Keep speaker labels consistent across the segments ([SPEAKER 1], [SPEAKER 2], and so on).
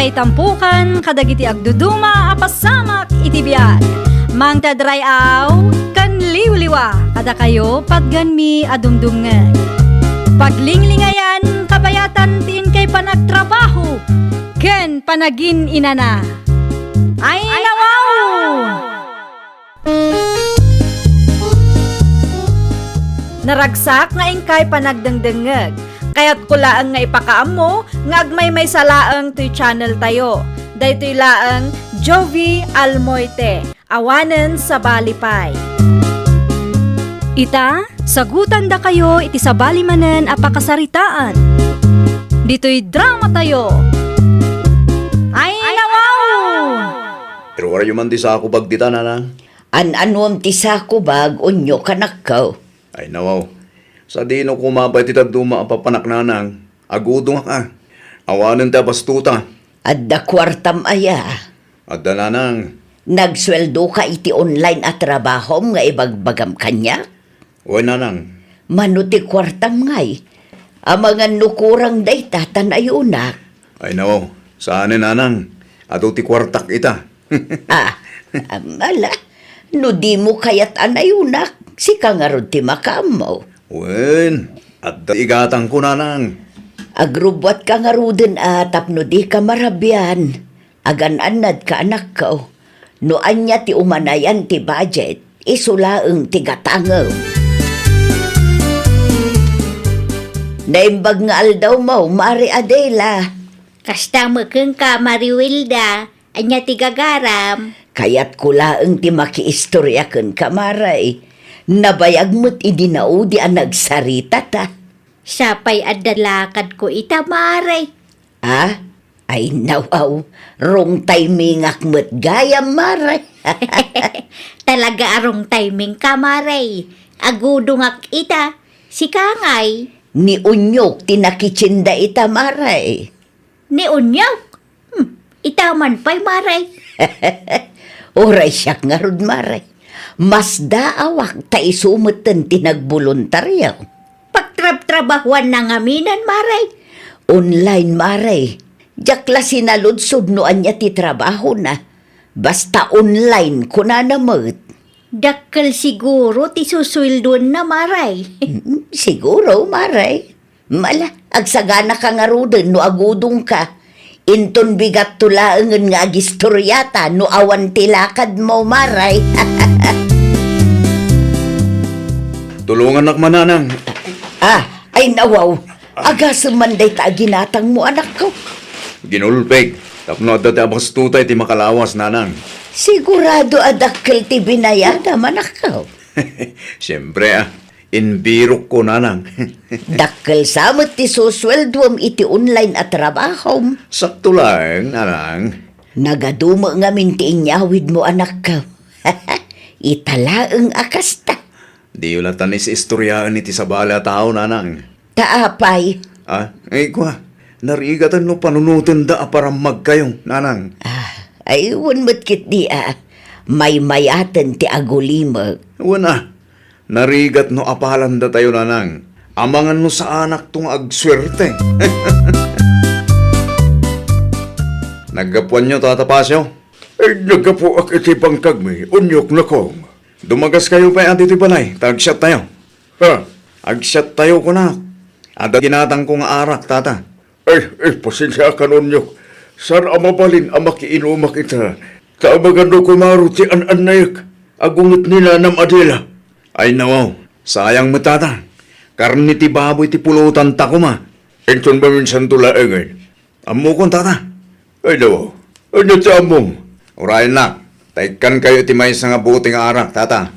[SPEAKER 1] ngay tampukan, kadagiti agduduma, apasamak iti biag. Mang tadrayaw, kan liwliwa, kada kayo pagganmi adumdumngan. Paglinglingayan, kabayatan tiin kay panagtrabaho, ken panagin inana. Ay nawaw! Naragsak nga ingkay panagdengdengeg. Kaya't kulaang nga ipakaam mo, nga agmay may salaang to'y channel tayo. Daytoy laang Jovi Almoite, awanen sa balipay. Ita, sagutan da kayo iti sa balimanen apakasaritaan. Dito'y drama tayo. Ay nawaw!
[SPEAKER 2] Pero wala yung man di sa ako bagdita na.
[SPEAKER 3] An-anuam ti sako bag unyo kanakaw.
[SPEAKER 2] Ay nawaw. Sa dino kumabay ti taduma ang papanak nanang. Agudong ka. Awanan ta bastuta.
[SPEAKER 3] Adda kwartam aya.
[SPEAKER 2] Adda nanang.
[SPEAKER 3] Nagsweldo ka iti online at trabahom nga ibagbagam kanya?
[SPEAKER 2] Uy nanang.
[SPEAKER 3] Manuti kwartam ngay. Amangan nukurang day tatanayunak.
[SPEAKER 2] Ay nawaw. Saan nanang? Ato ti kwartak ita.
[SPEAKER 3] Amala. No di mo kayat anayunak. Si kangarod ti makamo.
[SPEAKER 2] Wen. Adda igatang ko nanang.
[SPEAKER 3] Agrubwat kangaruden tapno di ka marabyan. Agan-anad ka anak ko. No anya ti umanayan ti budget. Isulaeng ti gatangaw. Naimbag nga aldaw mo, Mari Adela.
[SPEAKER 4] Kasta makeng ka, Mariwilda. Anya ti gagaram.
[SPEAKER 3] Kaya't kulaeng ti makiistoryaken ka, Maray. Nabayag mo't idinaudi ang nagsarita ta.
[SPEAKER 4] Sapay adalakad ko ita, Maray.
[SPEAKER 3] Ay nawaw, rong timing akmet gayam, Maray.
[SPEAKER 4] Talaga arong timing ka, Maray. Agudungak ita. Si Kangay.
[SPEAKER 3] Ni unyok tinakitsinda ita, Maray.
[SPEAKER 4] Ni Unyok. Ita man pa'y, Maray.
[SPEAKER 3] Oray siyak nga rod, Maray. Mas daawak ta isumutan tinagboluntaryaw.
[SPEAKER 4] Pagtrab-trabahuan na ngaminan, Maray.
[SPEAKER 3] Online, Maray. Jakla sinaludsod noan niya ti trabaho na. Basta online ko na namot.
[SPEAKER 4] Dakkel siguro ti suswildon na, Maray.
[SPEAKER 3] Siguro, Maray. Mala, agsagana ka nga ruden no agudong ka. Inton bigat tulaangan nga agistoryata no awan tilakad mo, Maray.
[SPEAKER 2] Tulungan nak mananang.
[SPEAKER 3] Ay nawaw. Agasam manday ta ginatang mo, anak ko.
[SPEAKER 2] Ginulpeg. Tapno adda ti abastutay ti makalawas nanang.
[SPEAKER 3] Sigurado adakkel ti binayada, manak ko.
[SPEAKER 2] Siyempre inbirok ko nanang.
[SPEAKER 3] Dakkel samot ti susweldwam iti online at trabahom.
[SPEAKER 2] Sakto lang, nanang.
[SPEAKER 3] Nagadumo nga minti inyawid mo, anak ko. Italaeng akasta.
[SPEAKER 2] Di wala tanis istoryaan iti sa bala tao, nanang.
[SPEAKER 3] Taapay.
[SPEAKER 2] Ay kwa. Narigatan no panunutan da para magkayong, nanang.
[SPEAKER 3] Ay, mo't kit di may mayaten ti agulimag.
[SPEAKER 2] Wana. Narigat no apalan da tayo, nanang. Amangan no sa anak tong agswerte. Naggapuan nyo, Tata Pasyo?
[SPEAKER 5] Ay, nagkapo ak iti pangkagmi, unyok na kong.
[SPEAKER 2] Dumagas kayo pa yung iti balay. Tag-shot tayo.
[SPEAKER 5] Ha?
[SPEAKER 2] Ag-shot tayo ko na. Ada ginatang kong arak, Tata.
[SPEAKER 5] Ay, pasensya ka unyok. Saan amabalin ang makiinumak ita? Kaabagan no kumaro ti an-anayak. Agungit nila nam Adela.
[SPEAKER 2] Ay nawaw, sayang mo, Tata. Karni ti baboy ti pulutan ta ko ma.
[SPEAKER 5] Enton ba minsan tulaengan?
[SPEAKER 2] Amo kong, Tata.
[SPEAKER 5] Ay, daw. Ano ti among?
[SPEAKER 2] Urayan na. Taikan kayo ti may nga buting arak, Tata.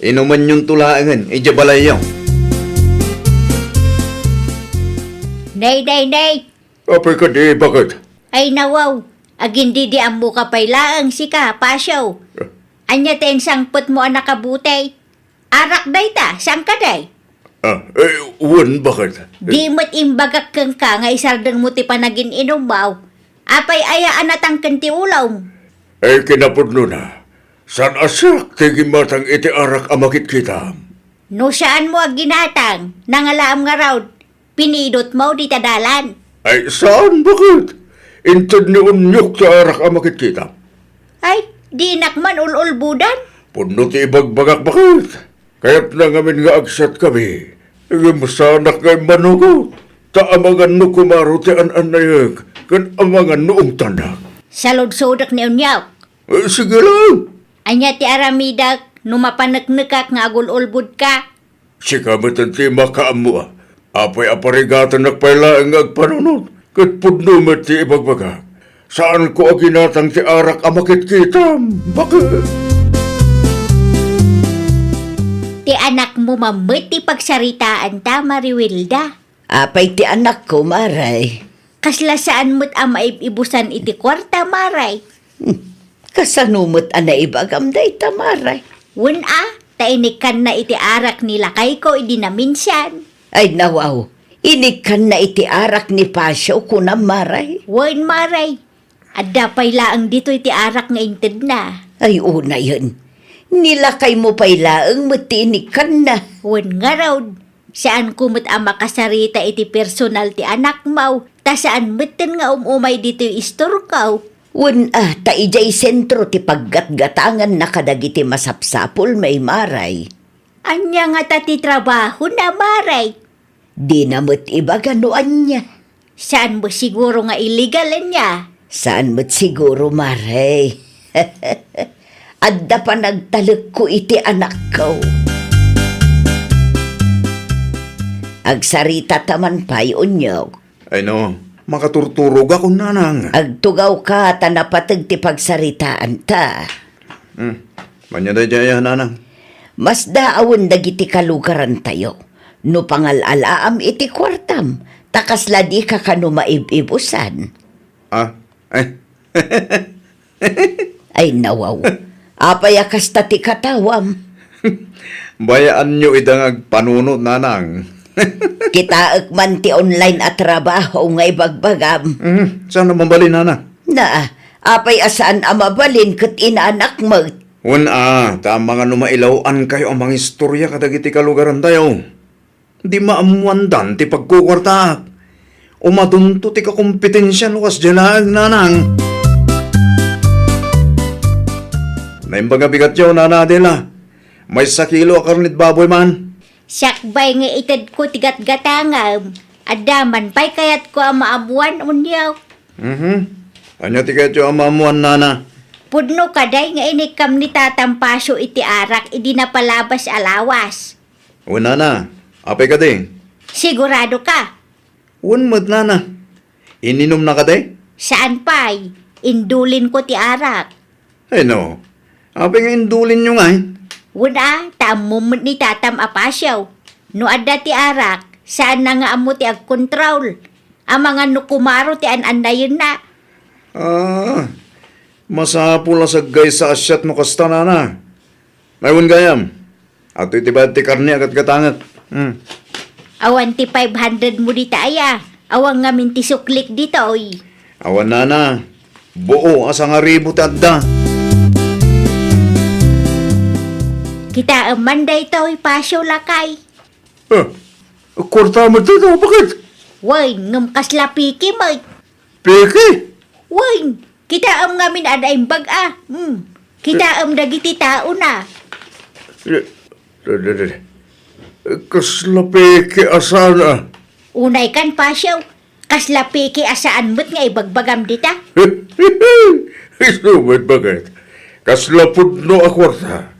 [SPEAKER 2] Inuman yung tulaengan, balay yaw.
[SPEAKER 4] Nay.
[SPEAKER 5] Apay ka di, bakit?
[SPEAKER 4] Ay nawaw. Agindi di ang muka pa'y laang si ka, Pasyo. Anya ten sangpot mo ang nakabutay. Arak day ta, sang ka day?
[SPEAKER 5] Wan, bakit?
[SPEAKER 4] Di mo't imbagak kang ka nga isardang mo ti panagin inumaw. Apay ayaan natang kanti ulaw.
[SPEAKER 5] Ay, kinapudno na. San asak tigi matang iti arak amakit kita?
[SPEAKER 4] No saan mo ginatang, nangalaam nga raw, pinidot mo di tadalan.
[SPEAKER 5] Ay, saan? Bakit? Intod ni unyok ti arak ang makikita.
[SPEAKER 4] Ay, di nakman ululbudan.
[SPEAKER 5] Puno ti ibagbagak bakit. Kaya't na ngamin nga agsat kami. Masanak ngay manugot. Taamangan no kumaro ti an-anayag. Kan amangan noong tanak.
[SPEAKER 4] Salod-sodak ni unyaw.
[SPEAKER 5] Sige lang.
[SPEAKER 4] Anya ti aramidak, numapanagnagak nga agululbud ka.
[SPEAKER 5] Sika matanti makaamu ah. Apay aparigatan nakpailaang agpanunod. Kat pudno ti ibagbagak. Saan ko aginatang ti arak ang makitkitam? Bakit?
[SPEAKER 4] Ti anak mo mamit ti pagsaritaan ta, Mariwilda.
[SPEAKER 3] Apay ti anak ko, Maray.
[SPEAKER 4] Kasla saan mo't ang maibusan iti kwarta, Maray.
[SPEAKER 3] Kasanumot ana ibagam day ta, Maray.
[SPEAKER 4] Wen tainikan na iti arak nila kay ko idi na minsan.
[SPEAKER 3] Ay nawaw, inikan na iti arak ni Pasyo kunam, Maray.
[SPEAKER 4] Wen, Maray. Adda pay laang dito iti arak nga inted na.
[SPEAKER 3] Ay una yun. Nilakay mo pa'y laang matinikan na.
[SPEAKER 4] Wen nga raw, saan kumot ang makasarita iti personal ti anak mo, ta saan meten nga umay dito yung istorkaw.
[SPEAKER 3] Wen ta ijay sentro ti paggatgatangan na kadagiti masapsapol may Maray.
[SPEAKER 4] Anya nga tati trabaho na, Maray.
[SPEAKER 3] Di namot ibaga noan niya.
[SPEAKER 4] Saan mo siguro nga illegal niya?
[SPEAKER 3] Saan mo't siguro, Maray? Adda pa nagtalek ko iti anak ko. Agsarita taman pa'y unyog.
[SPEAKER 2] Ay no, makaturturog ako nanang.
[SPEAKER 3] Agtugaw ka tanapatag ti pagsaritaan ta.
[SPEAKER 2] Manya day jaya nanang.
[SPEAKER 3] Mas daawon dagiti kalugaran tayo. No pangalalaam iti kwartam. Takasla di ka kano maibibusan. Ay nawaw. Apay akas tati katawam.
[SPEAKER 2] Bayaan nyo idangag panunod nanang.
[SPEAKER 3] Kita man ti online at trabaho nga ibagbagam.
[SPEAKER 2] Saan naman bali nanang?
[SPEAKER 3] Na, apay asaan amabalin kat inaanak mo.
[SPEAKER 2] Tama nga numailawan kayo ang mga istorya kadagiti kalugaran tayo. Di maamuandan ti pagkukwarta. Umadunto ti kakompetensya lukas dyalag nanang. Naimbaga bigat yaw nana Adela. May sakilo akarnit baboy man.
[SPEAKER 4] Sakbay nga itad ko tigat-gatangam. Adaman pa'y kayat ko ang maabuan unyaw.
[SPEAKER 2] Anya ti kayo ang mamuan nana.
[SPEAKER 4] Pudno kaday nga inikam ni tatampasyo iti arak idi na palabas alawas.
[SPEAKER 2] Nana, apay ka din.
[SPEAKER 4] Sigurado ka?
[SPEAKER 2] Mo't nana. Ininom na ka din?
[SPEAKER 4] Saan pa'y? Indulin ko ti arak.
[SPEAKER 2] Ay no, apay nga indulin nyo nga eh.
[SPEAKER 4] Wala, taamumot ni tatam apasyaw. No adda ti arak, saan na nga amo ti agkontrol? Ang mga nukumaro ti an-andayon na.
[SPEAKER 2] Masapul na sa guys sa asyat mo kasta nana. Mayroon gayam. At iti ba ti karni agat katangat.
[SPEAKER 4] Awan ti 500 mo di taaya. Awan nga min ti suklik dito, oy.
[SPEAKER 2] Awan nana. Buo asa nga ribo ti adda.
[SPEAKER 4] Kita amanday to, oy, pasyo lakay.
[SPEAKER 5] Kwarta mo dito, bakit?
[SPEAKER 4] Way, ngam kasla piki mo.
[SPEAKER 5] Piki?
[SPEAKER 4] Way, kita am nga min aday bag-a. Kita am dagiti tao na.
[SPEAKER 5] Kasla piki asana.
[SPEAKER 4] Unay kan pasyo. Kasla piki asaan mo't nga ibagbagam dita.
[SPEAKER 5] Isubad bakit? Kasla pudno a kwarta.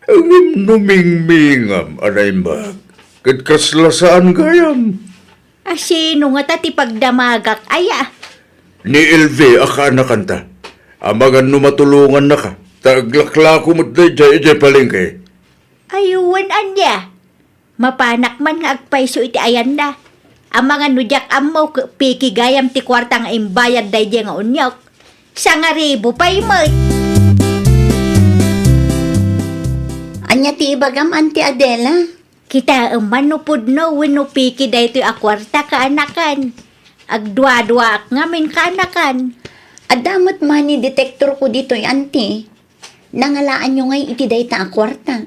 [SPEAKER 5] Ang numingmingam anaimbag. Kat kasla saan gayam?
[SPEAKER 4] Asino nga tati pagdamagak aya.
[SPEAKER 5] Ni LV aka nakanta. Amagan numatulungan na ka. Taglakla ko mo't day palengke.
[SPEAKER 4] Ayuwan anya. Mapanak man nga agpaiso iti ayan na. Ang mga nudyak amaw piki gayam ti kwarta nga imbayad day di nga unyok. Sa nga ribo pa'y mo.
[SPEAKER 3] Anya ti ibagam, Auntie Adela?
[SPEAKER 4] Kita manupod no wino piki day ti akwarta kaanakan. Agdwa-dwa nga min kaanakan.
[SPEAKER 3] Adamot mani detektor ko dito, Auntie. Nangalaan nyo ngay iti day ta akwarta.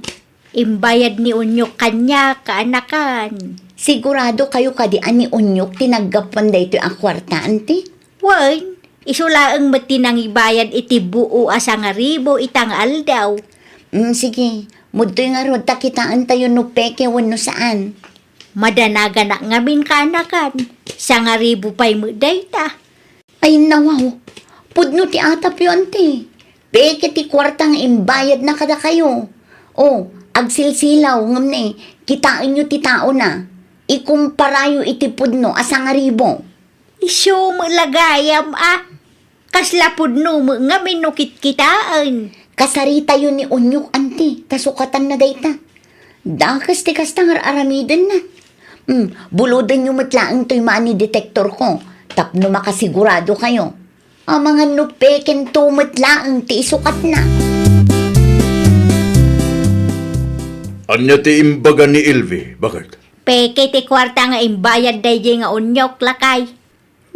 [SPEAKER 4] Imbayad ni unyok kanya kaanakan.
[SPEAKER 3] Sigurado kayo kadi ani unyok tinaggapan day ito akwarta, Auntie?
[SPEAKER 4] Wan, Isulaang matinang ibayad iti buo asa nga ribo itang aldaw.
[SPEAKER 3] Sige, mudtoy nga rod takitaan tayo no peke wano saan.
[SPEAKER 4] Madanaga na ngamin kanakan. Sa nga ribo pa'y mudayta.
[SPEAKER 3] Ay nawaw, pudno ti atap yun ti. Peke ti kwartang imbayad na kada kayo. O, agsilsilaw ngam ne, kitain nyo ti tao na. Ikumparayo iti pudno asa nga ribo.
[SPEAKER 4] Iso mo lagayam Kasla pudno mo ngamin no kitkitaan.
[SPEAKER 3] Kasarita yun ni Onyok, anti. Kasukatan na dayta. Dakas ti kastang aramiden na. Buludan nyo matlaang to'y money detector ko. Tapno makasigurado kayo. Ang mga nupeken to matlaang ti isukat na.
[SPEAKER 5] Anya ti imbaga ni Elvi, bakit?
[SPEAKER 4] Peke ti kwarta nga imbayad dayjay nga unyok lakay.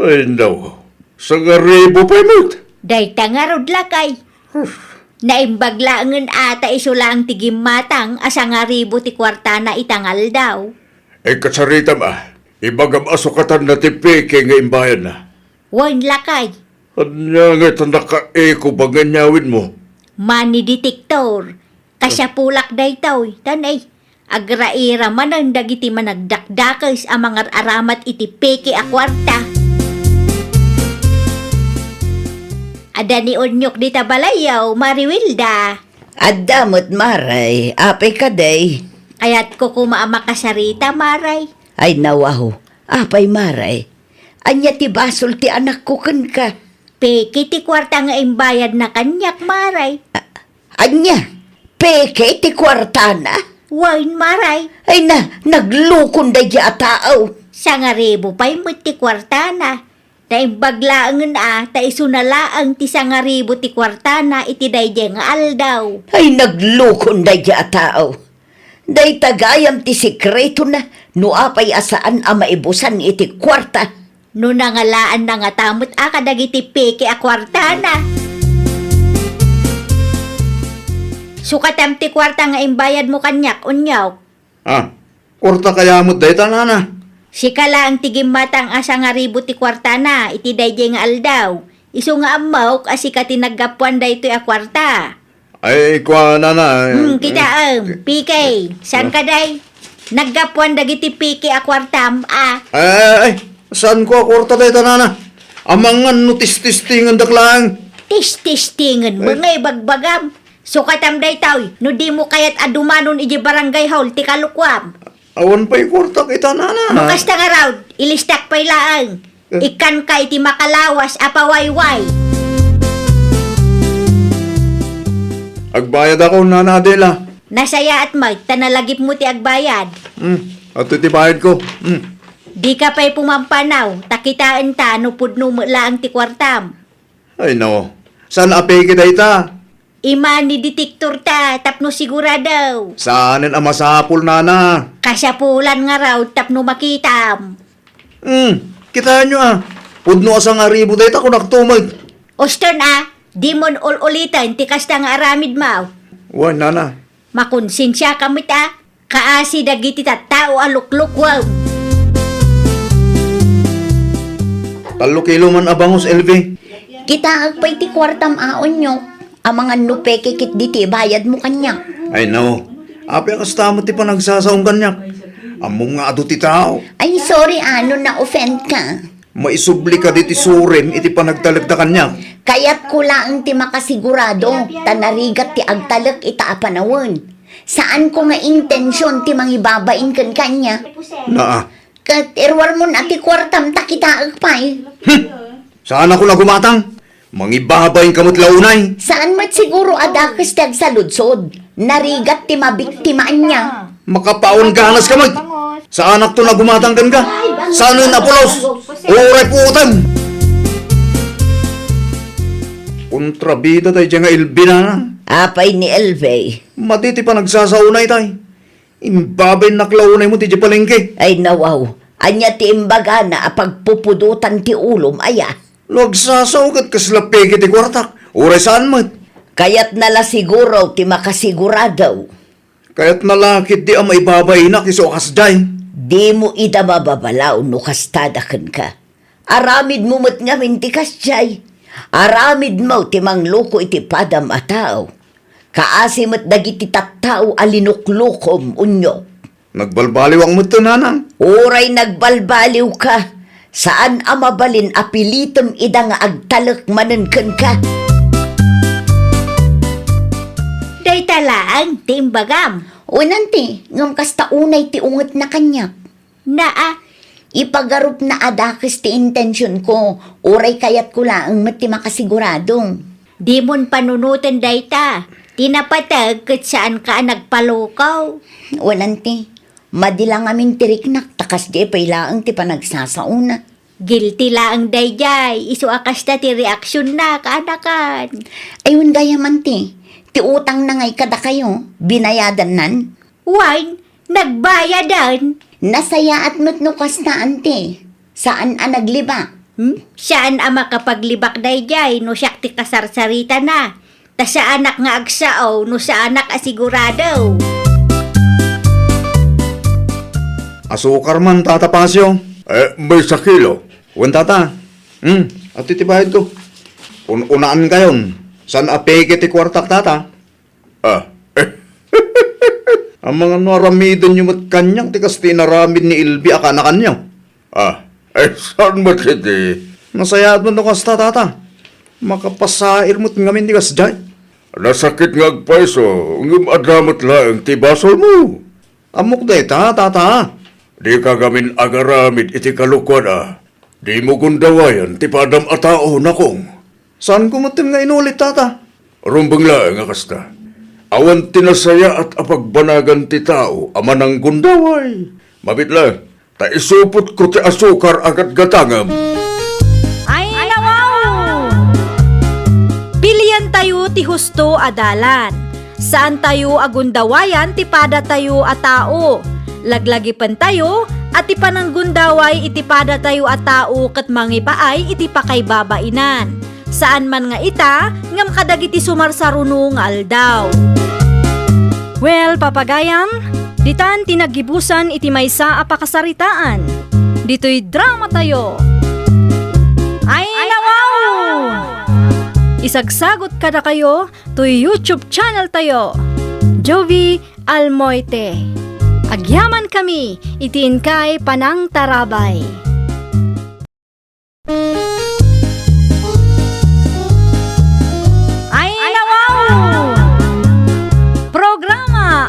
[SPEAKER 5] Ay naw, sa nga ribo pa'y mo't.
[SPEAKER 4] Dayta nga rod lakay. Naimbaglaangan ata isulang tigimmatang asa nga ribo ti kwarta na itangal daw.
[SPEAKER 5] Ay kasarita ibagam asukatan na ti peke nga imbayan na.
[SPEAKER 4] Wan lakay.
[SPEAKER 5] Anya nga ito naka-eko ba ganyawin mo?
[SPEAKER 4] Money detector. Kasya pulak daytaw. Tanay. Agraira man ang dagiti managdakdakas ang mga aramat iti peke a kwarta. Ada ni Onyok di tabalayaw, Mariwilda.
[SPEAKER 3] Adamot maray, apay ka day.
[SPEAKER 4] Kaya't ko kumaama kasarita, Maray.
[SPEAKER 3] Ay nawaho, apay maray. Anya ti basol ti anak ko kan ka.
[SPEAKER 4] Peke ti kwarta nga imbayad na kanyak, Maray.
[SPEAKER 3] Anya, peke ti kwartana.
[SPEAKER 4] Wain, Maray.
[SPEAKER 3] Ay naglukon day di ataaw.
[SPEAKER 4] Sa nga ribo pa'y mo ti kwarta na. Naimbaglaangan ta isunalaang ti sa nga ribo ti kwarta na iti dayjay nga aldaw.
[SPEAKER 3] Ay naglukon day di ataaw. Day tagayam ti sikreto na, no apay asaan a maibusan iti kwarta.
[SPEAKER 4] No nangalaan na nga tamot kadagiti peke a kwarta na. Sukatam ti kwarta nga imbayad mo kanyak, unyaw.
[SPEAKER 2] Kurta kaya mo day tanana.
[SPEAKER 4] Si kala ang tigimmatang asa nga ribo ti kwarta na, iti dayjay nga aldaw. Isu nga amaw, asi ka tinaggapuan daytoy a kwarta.
[SPEAKER 2] Ay, kwa na.
[SPEAKER 4] Kita PK, saan ka day? Naggapuan dagiti PK a kwartam,
[SPEAKER 2] Ay, saan ko kurta day tanana? Amangan no tis-tistingan daklang.
[SPEAKER 4] Tis-tistingan mo nga ibagbagam. Sukatam daytaw, no di mo kayat adumanon iji barangay hall ti kalukwam.
[SPEAKER 2] Awan pa'y kurta kita nana.
[SPEAKER 4] Bukas ta nga raw, ilistak pa'y laang. Ikan ka iti makalawas apawayway.
[SPEAKER 2] Agbayad ako nana Adela.
[SPEAKER 4] Nasaya at mag, tanalagip mo ti agbayad.
[SPEAKER 2] At iti bayad ko.
[SPEAKER 4] Di ka pa'y pumampanaw, takitaan ta, no pudno mo laang ti kwartam.
[SPEAKER 2] Ay no. Saan apay kita ita?
[SPEAKER 4] Imani detektor ta, tapno siguradaw.
[SPEAKER 2] Saanin ang masapul nana?
[SPEAKER 4] Kasapulan nga raw, tapno makitam.
[SPEAKER 2] Kitaan nyo Pudno asang aribo dayta ko naktumag.
[SPEAKER 4] Oston di mon ulitan, tikas ta nga aramid maw.
[SPEAKER 2] Wan nana.
[SPEAKER 4] Makonsensya kamit kaasi dagiti tattao alukluk wow.
[SPEAKER 2] 3 kilo man abangos LV.
[SPEAKER 3] Kita agpay ti kwartam aon nyo. Ang mga nupeke kit diti bayad mo kanya.
[SPEAKER 2] Ay no. Api ang kastamo ti panagsasaong kanyak. Among nga ado ti tao.
[SPEAKER 3] Ay sorry na offend ka.
[SPEAKER 2] Maisubli ka diti surim iti panagtalagta kanyak.
[SPEAKER 3] Kaya't ko lang ti makasigurado, tanarigat ti agtalak itaapanawan. Saan ko nga intensyon ti mangibabain kan kanya?
[SPEAKER 2] Naa.
[SPEAKER 3] Kat erwar mo na ti kwartam takita agpay.
[SPEAKER 2] Saan ako na gumatang? Mangibabayin kamot launay.
[SPEAKER 3] Saan mat siguro adakas tag sa ludsod? Narigat ti mabiktimaan niya.
[SPEAKER 2] Makapaon ganas ka mag. Sa anak to na gumatang kan ka? Saan na pulos? Uray putan! Kontrabida tayo dyan nga ilbi na.
[SPEAKER 3] Apay ni Elvey.
[SPEAKER 2] Matiti pa nagsasaunay tayo. Imbabay naklaunay mo ti palengke.
[SPEAKER 3] Ay nawaw, anya ti imbaga na apagpupudutan ti ulom aya.
[SPEAKER 2] Nagsasaugat kasla peke ti kwartak. Uray saan mo?
[SPEAKER 3] Kaya't nala siguro ti makasiguradaw.
[SPEAKER 2] Kaya't nalakit di ang maibabay na kisukas dyan.
[SPEAKER 3] Di mo ida mababalaw no kastadakan ka. Aramid mo mat nga mintikas jay. Aramid mo timang loko iti padam a tao. Kaasimat dagiti tattao alinuklukom unyo.
[SPEAKER 2] Nagbalbaliw ang muto, nanang.
[SPEAKER 3] Oray nagbalbaliw ka. Saan amabalin apilitem ida nga agtalek manenken ka?
[SPEAKER 4] Day talaang timbagam.
[SPEAKER 3] Unanti, ngam kasta unay ti unget na kanya.
[SPEAKER 4] Naa,
[SPEAKER 3] Ipagarup na adakis ti intensyon ko. Oray kayat ko laang mati makasiguradong.
[SPEAKER 4] di mon panunutan day ta. Tinapatag kat saan ka nagpalukaw.
[SPEAKER 3] Unanti, madilang amin tiriknak takas di pailaang ti panagsasauna.
[SPEAKER 4] Guilty laang day jay. Isu akas ta ti reaksyon na kaanakan.
[SPEAKER 3] Ayun gaya man ti utang na ngay kada kayo, binayadan nan.
[SPEAKER 4] Wine, nagbayadan.
[SPEAKER 3] Nasaya at matnukas na ante. Saan ang nagliba?
[SPEAKER 4] Saan ang makapaglibak day jay no siyak ti kasarsarita na. Ta sa anak nga agsao no sa anak asigurado.
[SPEAKER 2] Asukar man, Tata Pasyo.
[SPEAKER 5] May sakilo.
[SPEAKER 2] Wan, Tata. At titibahid ko. Unaan kayon. San apeke ti kwartak, Tata? Ang mga naramidon yung mat kanyang tikas tinaramid ni Ilbi akana kanyaw.
[SPEAKER 5] Saan mo titi?
[SPEAKER 2] Nasayat mo no kasta, Tata. Makapasair mo't ngamin tikas dyan.
[SPEAKER 5] Nasakit nga agpaiso, ngum adamat lang ti basol mo.
[SPEAKER 2] Amok day ta, Tata.
[SPEAKER 5] Di ka gamin agaramid iti kalukwan Di mo gundawayan ti padam a tao na kong.
[SPEAKER 2] Saan ko matim nga inulit, Tata?
[SPEAKER 5] Rumbang lang nga kasta. Awan tinasaya at apagbanagan ti tao aman ang gundaway. Mabit lang, ta isupot ko ti asukar agad gatangam.
[SPEAKER 1] Ay, nawaw! Pilian tayo ti husto adalan. Saan tayo agundawayan ti pada tayo a tao. Laglagipan tayo at ti pananggundaway iti pada tayo a tao ket mangipaay iti pakaybabainan. Saan man nga ita, ngam kadagiti sumarsaruno nga aldaw. Well, papagayam, ditan tinagibusan iti maysa a pakasaritaan. Dito'y drama tayo. Ay, nawaw! Isagsagot kada kayo to YouTube channel tayo. Jovi Almoite. Agyaman kami, itiin kay Panang Tarabay.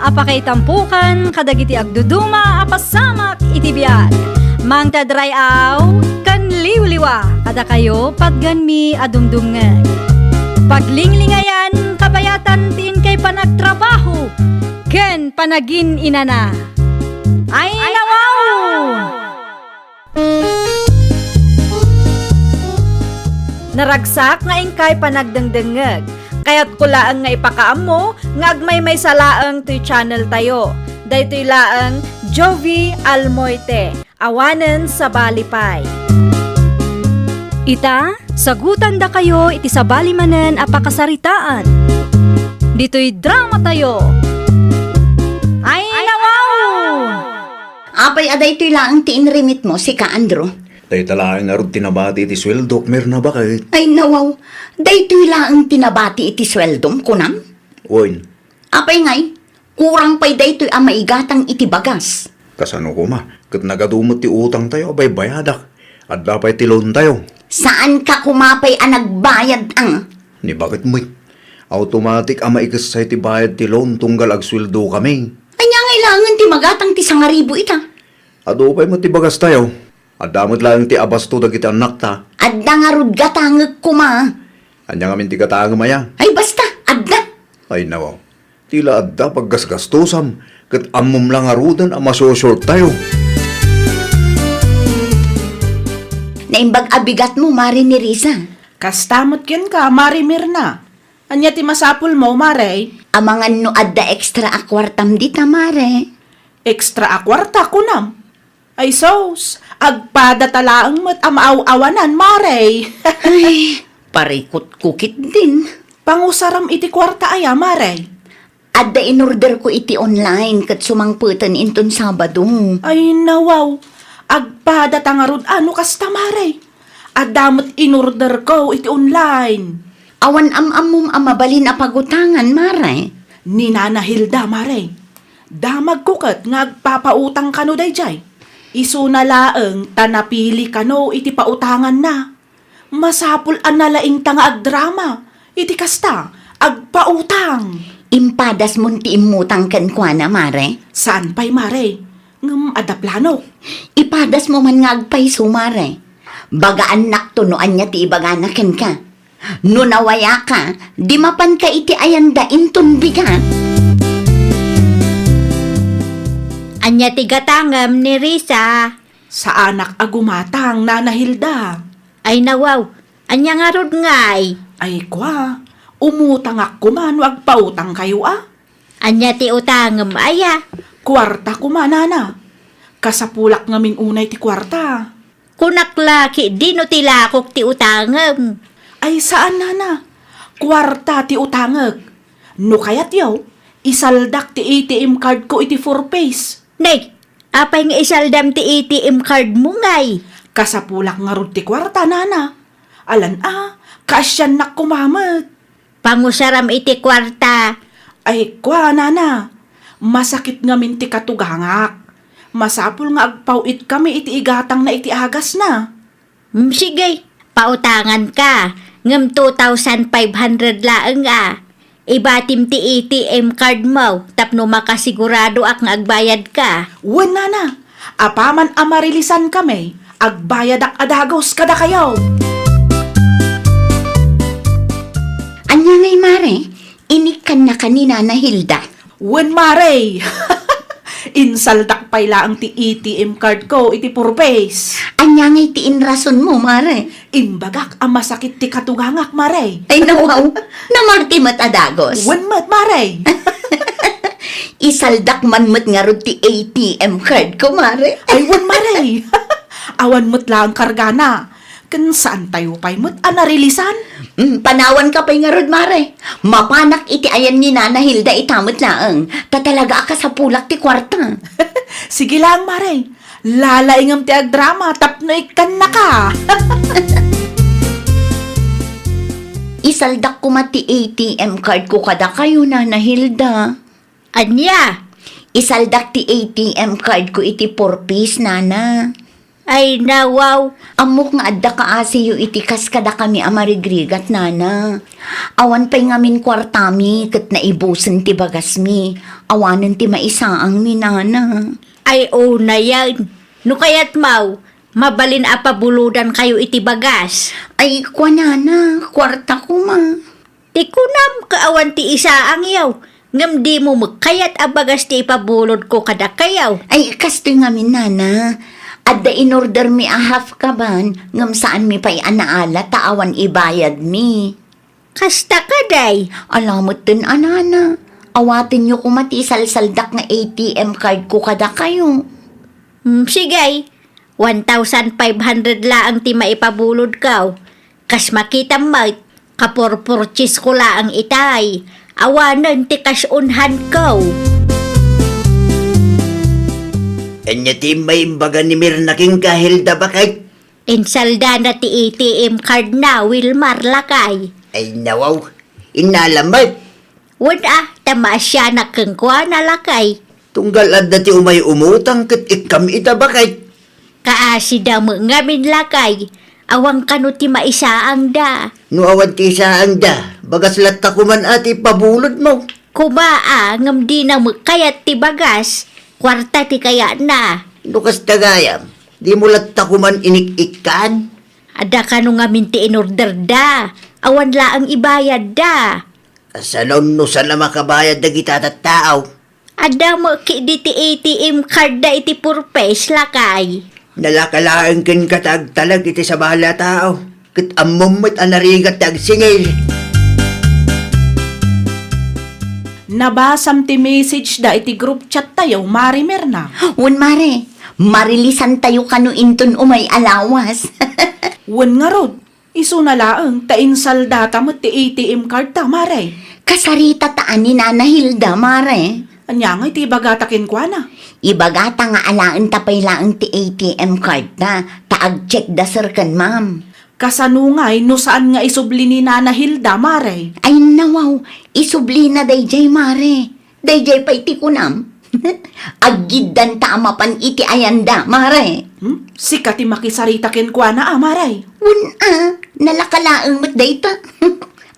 [SPEAKER 1] Apakaitampukan, kadagiti agduduma, apasamak, itibiyag. Mang tadrayaw, kan liwliwa, kada kayo, pagganmi, adumdungan. Paglinglingayan, kabayatan, tiin kay panagtrabaho, ken panagin inana. Ay, nawaw! Naragsak nga ingkay panagdangdangag. Kaya't kulaang nga ipakaam mo, nga agmay may salaang to'y channel tayo. Daytoy laang Jovi Almoite, awanen sa balipay. Ita, sagutan da kayo iti sa balimanen apakasaritaan. Dito'y drama tayo. Ay, nawaw!
[SPEAKER 3] Apay aday ito'y laang ti inrimit mo, si Ka Andro.
[SPEAKER 2] Tay talaang nga rin tinabati iti sweldo, merna bakit?
[SPEAKER 3] Ay nawaw, daytoy laang tinabati iti sweldom kunam.
[SPEAKER 2] Oyn,
[SPEAKER 3] Apay ngay, kurang pay daytoy ang maigatang iti bagas.
[SPEAKER 2] kasano ko ma? Kat nagadumot ti utang tayo, abay bayadak. At dapat ti loan tayo.
[SPEAKER 3] Saan ka kumapay ang nagbayad ang?
[SPEAKER 2] Ni bakit mo'y? Automatic ang maikasay ti bayad ti loan tunggal ag sweldo kami.
[SPEAKER 3] Anya ngailangan ti magatang ti sangaribo ita.
[SPEAKER 2] Adupay mo ti bagas tayo. At damot lang ti abasto dagiti anak ta.
[SPEAKER 3] Adda nga rud gatangag kuma.
[SPEAKER 2] Anya ngamin ti katanga maya.
[SPEAKER 3] Ay basta, adda.
[SPEAKER 2] Ay nawaw. Tila adda paggasgastusam. Kat amom lang arudan ang masoshort tayo.
[SPEAKER 3] Naimbag abigat mo, Mari ni Risa.
[SPEAKER 6] Kastamot ken ka, Marimir na. Anya ti masapul mo, Mare.
[SPEAKER 3] Amangan no adda extra akwartam dita, Mare.
[SPEAKER 6] Extra akwarta ko nam. Ay sos, agpada talaang mat amaaw-awanan, Mare.
[SPEAKER 3] Ay, parikot-kukit din.
[SPEAKER 6] Pangusaram iti kwarta aya, Mare.
[SPEAKER 3] Adda in-order ko iti online kat sumangputan inton Sabado.
[SPEAKER 6] Ay nawaw, agpada tangarod ano kasta, Mare. At damot in-order ko iti online.
[SPEAKER 3] Awan am-amum amabalin a pagutangan, Maray.
[SPEAKER 6] Ni Nana Hilda, Maray. Damag kukat nga agpapautang kano dayjay. Isu na laeng tanapili kano iti pautangan na. Masapul an nalaing tanga agdrama. Iti kasta, agpautang.
[SPEAKER 3] Impadas mo ti imutang ken kwa na, Maray.
[SPEAKER 6] Saan pa'y, Maray? Ngam adaplano.
[SPEAKER 3] Ipadas mo man nga agpaiso, Maray. Bagaan naktunoan niya ti ibagana ken ka. No nawaya ka, di mapan ka iti ayanda inton biga.
[SPEAKER 4] Anya tigatangam ni Risa.
[SPEAKER 6] Sa anak agumatang, Nana Hilda.
[SPEAKER 4] Ay nawaw, anya nga rod ngay.
[SPEAKER 6] Ay kwa, umutang ako man, wag pautang kayo
[SPEAKER 4] Anya ti utangam aya.
[SPEAKER 6] Kwarta ko manana. Kasapulak ngamin unay ti kwarta.
[SPEAKER 4] Kunaklaki di no tilakok ti utangam.
[SPEAKER 6] Ay saan nana? Kwarta ti utangag. No kayat yaw, isaldak ti ATM card ko iti 4-face.
[SPEAKER 4] Nay, apay nga isaldam ti ATM card mo ngay.
[SPEAKER 6] Kasapulak nga rod ti kwarta nana. Alan kasyan nak kumamat.
[SPEAKER 4] Pangusaram iti kwarta.
[SPEAKER 6] Ay kwa nana, masakit ngamin ti katugangak. Masapul nga agpawit kami iti igatang na iti agas na.
[SPEAKER 4] Sige, pautangan ka. Ngam 2,500 laeng Ibatim ti ATM card mo, tapno makasigurado ak nga agbayad ka.
[SPEAKER 6] Wan nana, apaman amarilisan kami, agbayad ak adagos kada kayaw.
[SPEAKER 3] Anya ngay, Mare, inikan na kanina na Hilda.
[SPEAKER 6] Wan mare, insaldak pa'y laang ti ATM card ko iti 4-face.
[SPEAKER 3] Anya ngay ti inrason mo, Mare.
[SPEAKER 6] Imbagak ang masakit ti katugangak mare.
[SPEAKER 3] Ay nawaw, namarti matadagos.
[SPEAKER 6] Wan mat mare.
[SPEAKER 3] Isaldak man mat nga rod ti ATM card ko, Mare.
[SPEAKER 6] Ay wan mare. Awan mo't lang kargana. Kan saan tayo pa'y mo't anarilisan?
[SPEAKER 3] Panawan ka pa'y nga rod, Mare. Mapanak iti ayan ni Nana Hilda itamot laang. Tatalaga ka sa pulak ti kwarta.
[SPEAKER 6] Sige lang mare. Lalaingam ti agdrama tapno ikan na ka.
[SPEAKER 3] Isaldak ko mati ATM card ko kada kayo, Nana Hilda.
[SPEAKER 4] Anya?
[SPEAKER 3] Isaldak ti ATM card ko iti 4-piece, Nana.
[SPEAKER 4] Ay nawaw.
[SPEAKER 3] Amok nga adda ka asiyo iti kas kada kami amarigrigat, Nana. Awan pa'y ngamin kwartami kat naibusen ti bagas mi. Awanan ti maisaang mi, Nana.
[SPEAKER 4] Ay na yan. No kaya't mau, mabalin apabuludan kayo iti bagas.
[SPEAKER 3] Ay, kwa, Nana. Kwarta ko, ma.
[SPEAKER 4] Ti kunam kaawan ti isa ang yaw. Ngam di mo magkayat a bagas ti ipabulod ko kada kayaw.
[SPEAKER 3] Ay, kasto ngamin, Nana. Adda in-order mi a half kaban, ngam saan mi pa'y anaala, taawan ibayad mi.
[SPEAKER 4] Kasta ka day.
[SPEAKER 3] Alamot din, Nana. Awatin nyo kumati salsaldak nga ATM card ko kada kayo.
[SPEAKER 4] Sige, 1,500 laang ti maipabulod ka. Kas makita mo, kapurpurchis ko laang itay. Awanan ti kasunhan ko.
[SPEAKER 7] Anya ti may imbaga ni Mirna king kahilda bakay?
[SPEAKER 4] Insalda na ti ATM card na, Wilmar lakay.
[SPEAKER 7] Ay nawaw, inalamay.
[SPEAKER 4] Wala, tama siya na kengkwa na lakay.
[SPEAKER 7] Tunggal adda ti umay umutang ket ikam ita bakay.
[SPEAKER 4] Kaasi da mo ngamin lakay. Awang kano ti maisaang da.
[SPEAKER 7] No awan ti saan da, bagas latta kuman ati pabulod mo.
[SPEAKER 4] Kumaa, ngam di na mo kayat ti bagas. Kwarta ti kaya na.
[SPEAKER 7] Lukas tagayam, di mo latta kuman inik-ikan.
[SPEAKER 4] Ada ka no ngamin ti in-order da. Awan laang ibayad da.
[SPEAKER 7] Asanon no sana makabayad da kita tattaaw.
[SPEAKER 4] Ada mo ki di ti ATM card da iti purpes lakay.
[SPEAKER 7] Nalakalaan ken katag talag iti sa bahala tao. Ket ammumot anarigat tag singil.
[SPEAKER 6] Nabasam ti message da iti group chat tayo, Mari Mirna.
[SPEAKER 3] Wan, Mare. Marilisan tayo kano inton umay alawas.
[SPEAKER 6] Wan nga rod. Isu na laang ta insalda ta mo ti ATM card ta, Mare.
[SPEAKER 3] Kasarita taan ni Nana Hilda, Mare.
[SPEAKER 6] Anya nga iti bagatakin kwa na.
[SPEAKER 3] Ibagata nga alaan tapay laang ti ATM card na. Taag check da sir kan, ma'am.
[SPEAKER 6] Kasanungay no saan nga isubli ni Nana Hilda, Mare.
[SPEAKER 3] Ay nawaw, isubli na dayjay mare. Dayjay pa iti kunam. Aggidan tama pan iti ayanda, mare.
[SPEAKER 6] Sikat ti makisarita ken kwa na, Mare.
[SPEAKER 3] Nalakalaang mat dayta.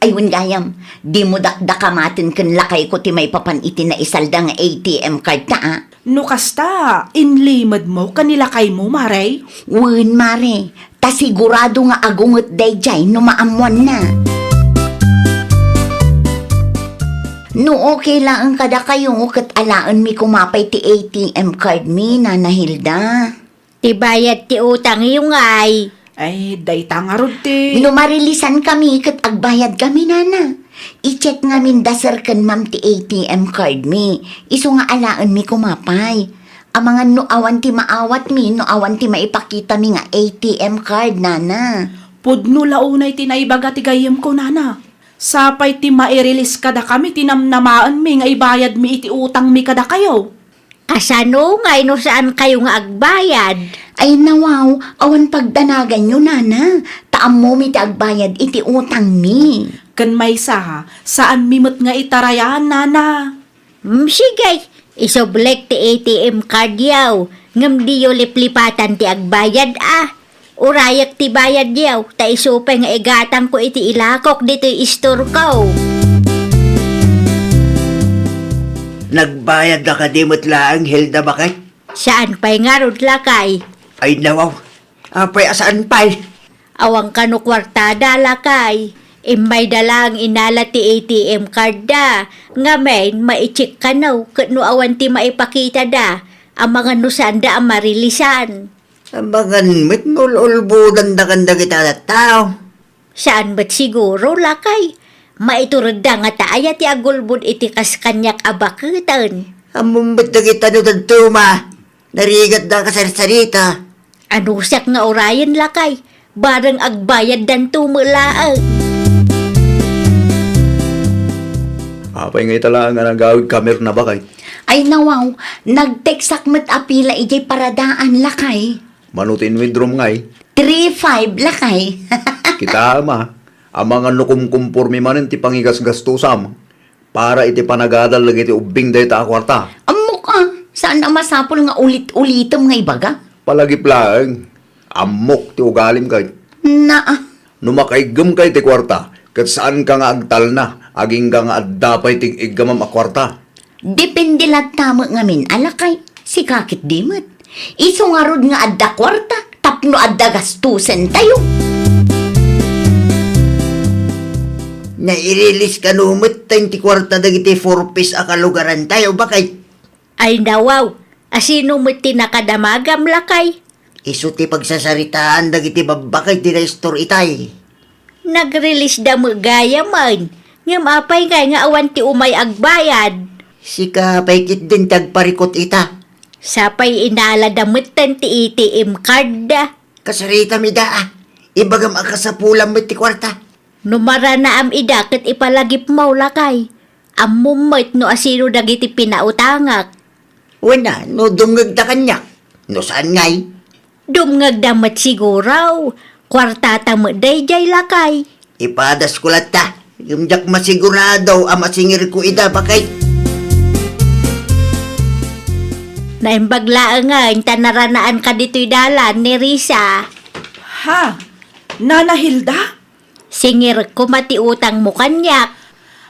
[SPEAKER 3] Ay gayam, di mo dakdakamatin ken lakay ko ti may papan iti na isalda nga ATM card ta.
[SPEAKER 6] No kasta, inlimad mo kanila kay mo, Mare.
[SPEAKER 3] Wen mare, ta sigurado nga agungot dayjay no maamuan na. No okay lang ang kada kayo kat alaan mi kumapay ti ATM card mi, Nana Hilda.
[SPEAKER 4] Tibayad ti utang yung ay.
[SPEAKER 6] Ay, dayta nga rod ti.
[SPEAKER 3] No marilisan kami kat agbayad kami, Nana. I-check nga min dasar kan ma'am ti ATM card mi. Iso nga alaan mi kumapay. Ang mga no awan ti maawat mi, no awan ti maipakita mi nga ATM card, Nana.
[SPEAKER 6] Pudno launay tinaibaga ti gayem ko, Nana. Sapay ti mairilis kada kami, tinamnamaan mi nga ibayad mi iti utang mi kada kayo.
[SPEAKER 4] Kasano nga no saan kayo nga agbayad?
[SPEAKER 3] Ay nawaw, awan pagdanagan nyo, Nana. Taam mo mi ti agbayad iti utang mi.
[SPEAKER 6] Kan may sa, saan mimot nga itarayan, Nana?
[SPEAKER 4] Sige, isoblek ti ATM card yaw. Ngam di yo liplipatan ti agbayad Urayak ti bayad yaw, ta isupay nga igatang ko iti ilakok dito istor ko.
[SPEAKER 7] Nagbayad na ka dimot laang, Hilda, bakit?
[SPEAKER 4] Saan pa'y nga rod lakay?
[SPEAKER 7] Ay nawaw, apay asaan pa'y?
[SPEAKER 4] Awang kano kwartada lakay. Imay dalang inala ti ATM card da. Nga men, maichik ka no, no awan ti maipakita da. Ang mga nusanda ang marilisan.
[SPEAKER 7] Ang mga mit nululbudan da kanda kita na tao.
[SPEAKER 4] Saan ba't siguro lakay? Maiturod da nga taaya ti agulbud iti kas kanyak abakutan.
[SPEAKER 7] Ang mumbit na kita no tuma. Narigat da kasarsarita.
[SPEAKER 4] Anusak nga orayan lakay, barang agbayad dan tumulaang.
[SPEAKER 2] Apay nga itala nga nagawid kamer na bakay.
[SPEAKER 3] Ay nawaw, nagteksak met apila ijay paradaan lakay.
[SPEAKER 2] Manutin withdraw ngay.
[SPEAKER 3] 3-5 lakay.
[SPEAKER 2] Kita ama, ang mga nukumkumpurmi manin ti pangigas-gastusam. Para iti panagadal lagi ti ubing day ta kwarta.
[SPEAKER 3] Amok saan na masapol nga ulit-ulitom nga ibaga?
[SPEAKER 2] Palagi plaeng. Amok ti ugalim kay.
[SPEAKER 3] Na
[SPEAKER 2] Numakaigam kay ti kwarta. Kat saan ka nga agtal na. Aging ka nga addapay ting igamam a kwarta.
[SPEAKER 3] depende lang tama nga min alakay. Si kakit dimot. Iso nga rod nga adda kwarta, tapno adda gastusen tayo.
[SPEAKER 7] Nairilis ka numit 20 kwarta dagiti 4 piece akalugaran tayo, bakit?
[SPEAKER 4] Ay nawaw, asino mo tinakadamagam lakay?
[SPEAKER 7] Isu ti pagsasaritaan dagiti babakay ti na-store itay.
[SPEAKER 4] Nag-release da mo gaya man. Ngam apay nga awan ti umay agbayad.
[SPEAKER 7] Sika paikit din tagparikot ita.
[SPEAKER 4] Sapay inala damutan ti ATM card da.
[SPEAKER 7] Kasarita mi daa. Ibagam akasapulam mo ti kwarta.
[SPEAKER 4] Numara na am ida ket ipalagip mo lakay. Ammumot no asino dagiti pinautangak.
[SPEAKER 7] Wala, no dungag da kanya. No saan ngay?
[SPEAKER 4] Dumngag damat siguraw. Kwartata mo dayjay lakay.
[SPEAKER 7] Ipadas ko lata. Yung jak masigurado ang masingir ko ida bakay.
[SPEAKER 4] Naimbaglaangan tanaranaan ka dito'y dalan ni Risa.
[SPEAKER 6] Ha? Nana Hilda?
[SPEAKER 4] Singir ko mati utang mo kanyak.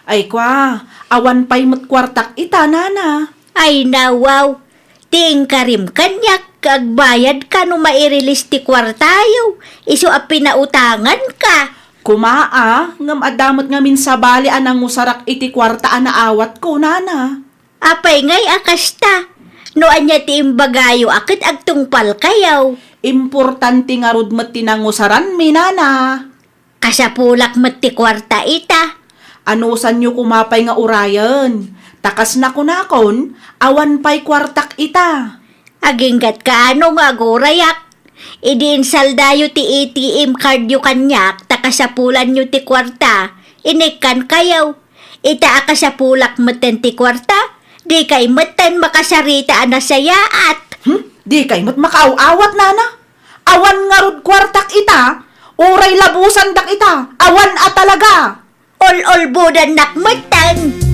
[SPEAKER 6] Ay kwa, awan pa'y matkwartak ita, Nana.
[SPEAKER 4] Ay nawaw, ting karim kanyak, kagbayad ka no mairilis ti kwartayo. Iso a pinautangan ka.
[SPEAKER 6] Kumaa, ngam adamot nga min sa bali anang usarak iti kwarta anaawat ko, Nana.
[SPEAKER 4] Apay ngay akasta. No anya ti imbagayo akit agtungpal kayaw.
[SPEAKER 6] Importante nga rod mat tinangusaran mi, Nana.
[SPEAKER 4] Kasapulak met ti kwarta ita.
[SPEAKER 6] Anusan nyo kumapay nga urayan. Takas na kunakon, awan pa'y kwartak ita.
[SPEAKER 4] Aginggat ka ano nga agurayak. Idiin saldayo ti ATM card yu kanyak, takasapulan yu ti kwarta. Inikan kayaw. Ita akasapulak meten ti kwarta. Di kay meten makasarita ana sayaat.
[SPEAKER 6] Di kay mat makaaw-awat, Nana. Awan nga rod kwartak ita. Uray labusan dak ita, awan a talaga.
[SPEAKER 4] Ol budan nakmatan.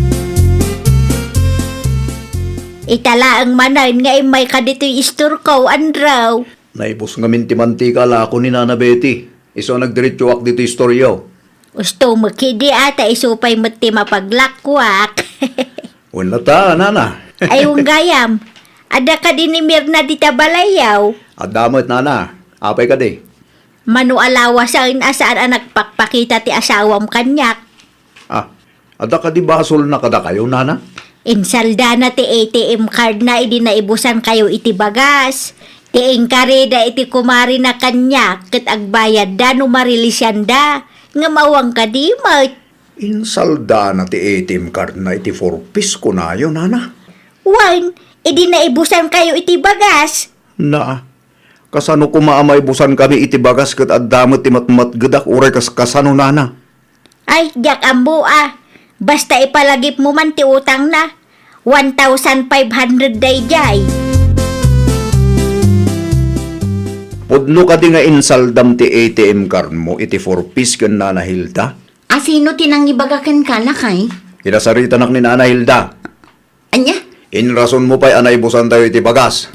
[SPEAKER 4] Itala ang manan nga may kadito'y isturkaw, andraw.
[SPEAKER 2] Naibos nga minti mantika la ako ni Nana Betty. Iso nagdiretso ak dito istorya.
[SPEAKER 4] Gusto mo kidi ata isupay mo ti mapaglakwak.
[SPEAKER 2] Wala ta, Nana.
[SPEAKER 4] Ay, gayam. Ada ka din ni Mirna di tabalayaw.
[SPEAKER 2] Adamot, Nana. Apay ka di.
[SPEAKER 4] Manualawa sa asaan ang nagpakpakita ti asawam kanyak.
[SPEAKER 2] Ada ka di basol na kada kayo, Nana?
[SPEAKER 4] Insalda na ti ATM card na idi naibusan kayo iti bagas. Ti engkareda iti kumari na kanyak ket agbayad da no marilisyan da. Nga mawang ka di
[SPEAKER 2] Insalda na ti ATM card na iti 4-piece ko na yun, Nana.
[SPEAKER 4] Wan, idi naibusan kayo iti bagas.
[SPEAKER 2] Na, kasano kumaamay busan kami iti bagas kat adamot ti matmatgadak uray kasano, Nana.
[SPEAKER 4] Ay, diyak ambo ah. Basta ipalagip mo man ti utang na. 1,500 dayjay.
[SPEAKER 2] Pudno ka di nga insaldam ti ATM card mo iti 4-piece kan Nana Hilda.
[SPEAKER 3] Asino tinangibagakan ka lakay?
[SPEAKER 2] Kinasarita nak ni Nana Hilda.
[SPEAKER 3] Anya?
[SPEAKER 2] Inrason mo pa'y anay busan tayo iti bagas.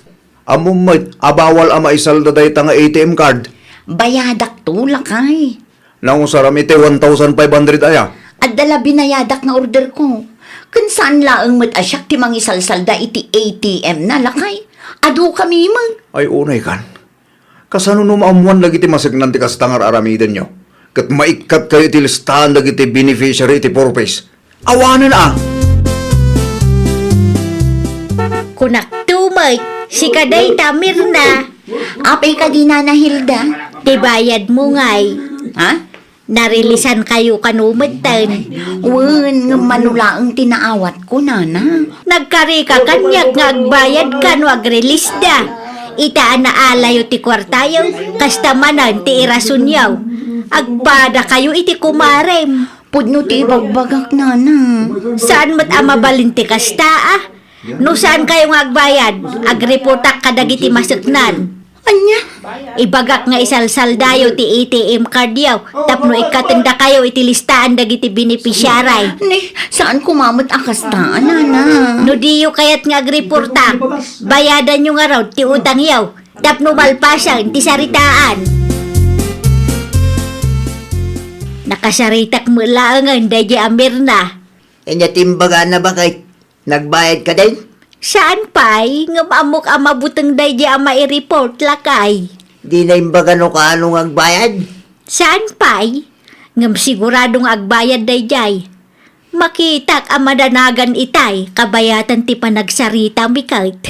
[SPEAKER 2] Amom may abawal ama isalda dahi nga ATM card.
[SPEAKER 3] Bayadak to lakay.
[SPEAKER 2] Nang usaram iti 1,500 aya.
[SPEAKER 3] At dala binayadak nga order ko. Kun saan laang matasyak ti mangisalsalda iti ATM na lakay. Adu kami mang.
[SPEAKER 2] Ay unay kan. Kasano numaamuan lagi ti masignan ti kastangar aramiden nyo. Kat maikat kayo iti listahan lagi ti beneficiary iti purpose. Awanan ah!
[SPEAKER 4] Kunak tumay, si kaday tamir na.
[SPEAKER 3] Apay ka di Nana Hilda.
[SPEAKER 4] Tibayad mo ngay.
[SPEAKER 3] Ha?
[SPEAKER 4] Narilisan kayo kanumatan.
[SPEAKER 3] Wen, nga manulaang tinaawat ko, Nana.
[SPEAKER 4] Nagkari ka kanyak nga agbayad ka no agrelease da. Itaan na alayo ti kwartayo, kastamanan ti irasunyaw. Agpada kayo iti kumarem.
[SPEAKER 3] Pudno ti bagbagak, Nana.
[SPEAKER 4] Saan mat amabalin ti kasta ah? No saan kayo nga agbayad? Agreportak kadagiti masaknan.
[SPEAKER 3] Anya?
[SPEAKER 4] Ibagak nga isalsaldayo ti ATM card yaw. Tapno ikatenda kayo iti listaan dagiti benepisyaray.
[SPEAKER 3] Ni, saan kumamot akastaan, Nana?
[SPEAKER 4] No diyo kayat nga agreportak. Bayadan nyo nga raw ti utang yaw. Tapno malpasan ti saritaan. Nakasaritak mo laangan dahi amir na.
[SPEAKER 7] Enya timbaga na ba kay nagbayad ka din?
[SPEAKER 4] Saan pa'y nga maamok ama butang dahi ama i-report lakay?
[SPEAKER 7] Di na imbaga no kaanong agbayad?
[SPEAKER 4] Saan pa'y? Ngam siguradong agbayad dahi. Makitak ama danagan itay, kabayatan ti panagsarita mikait.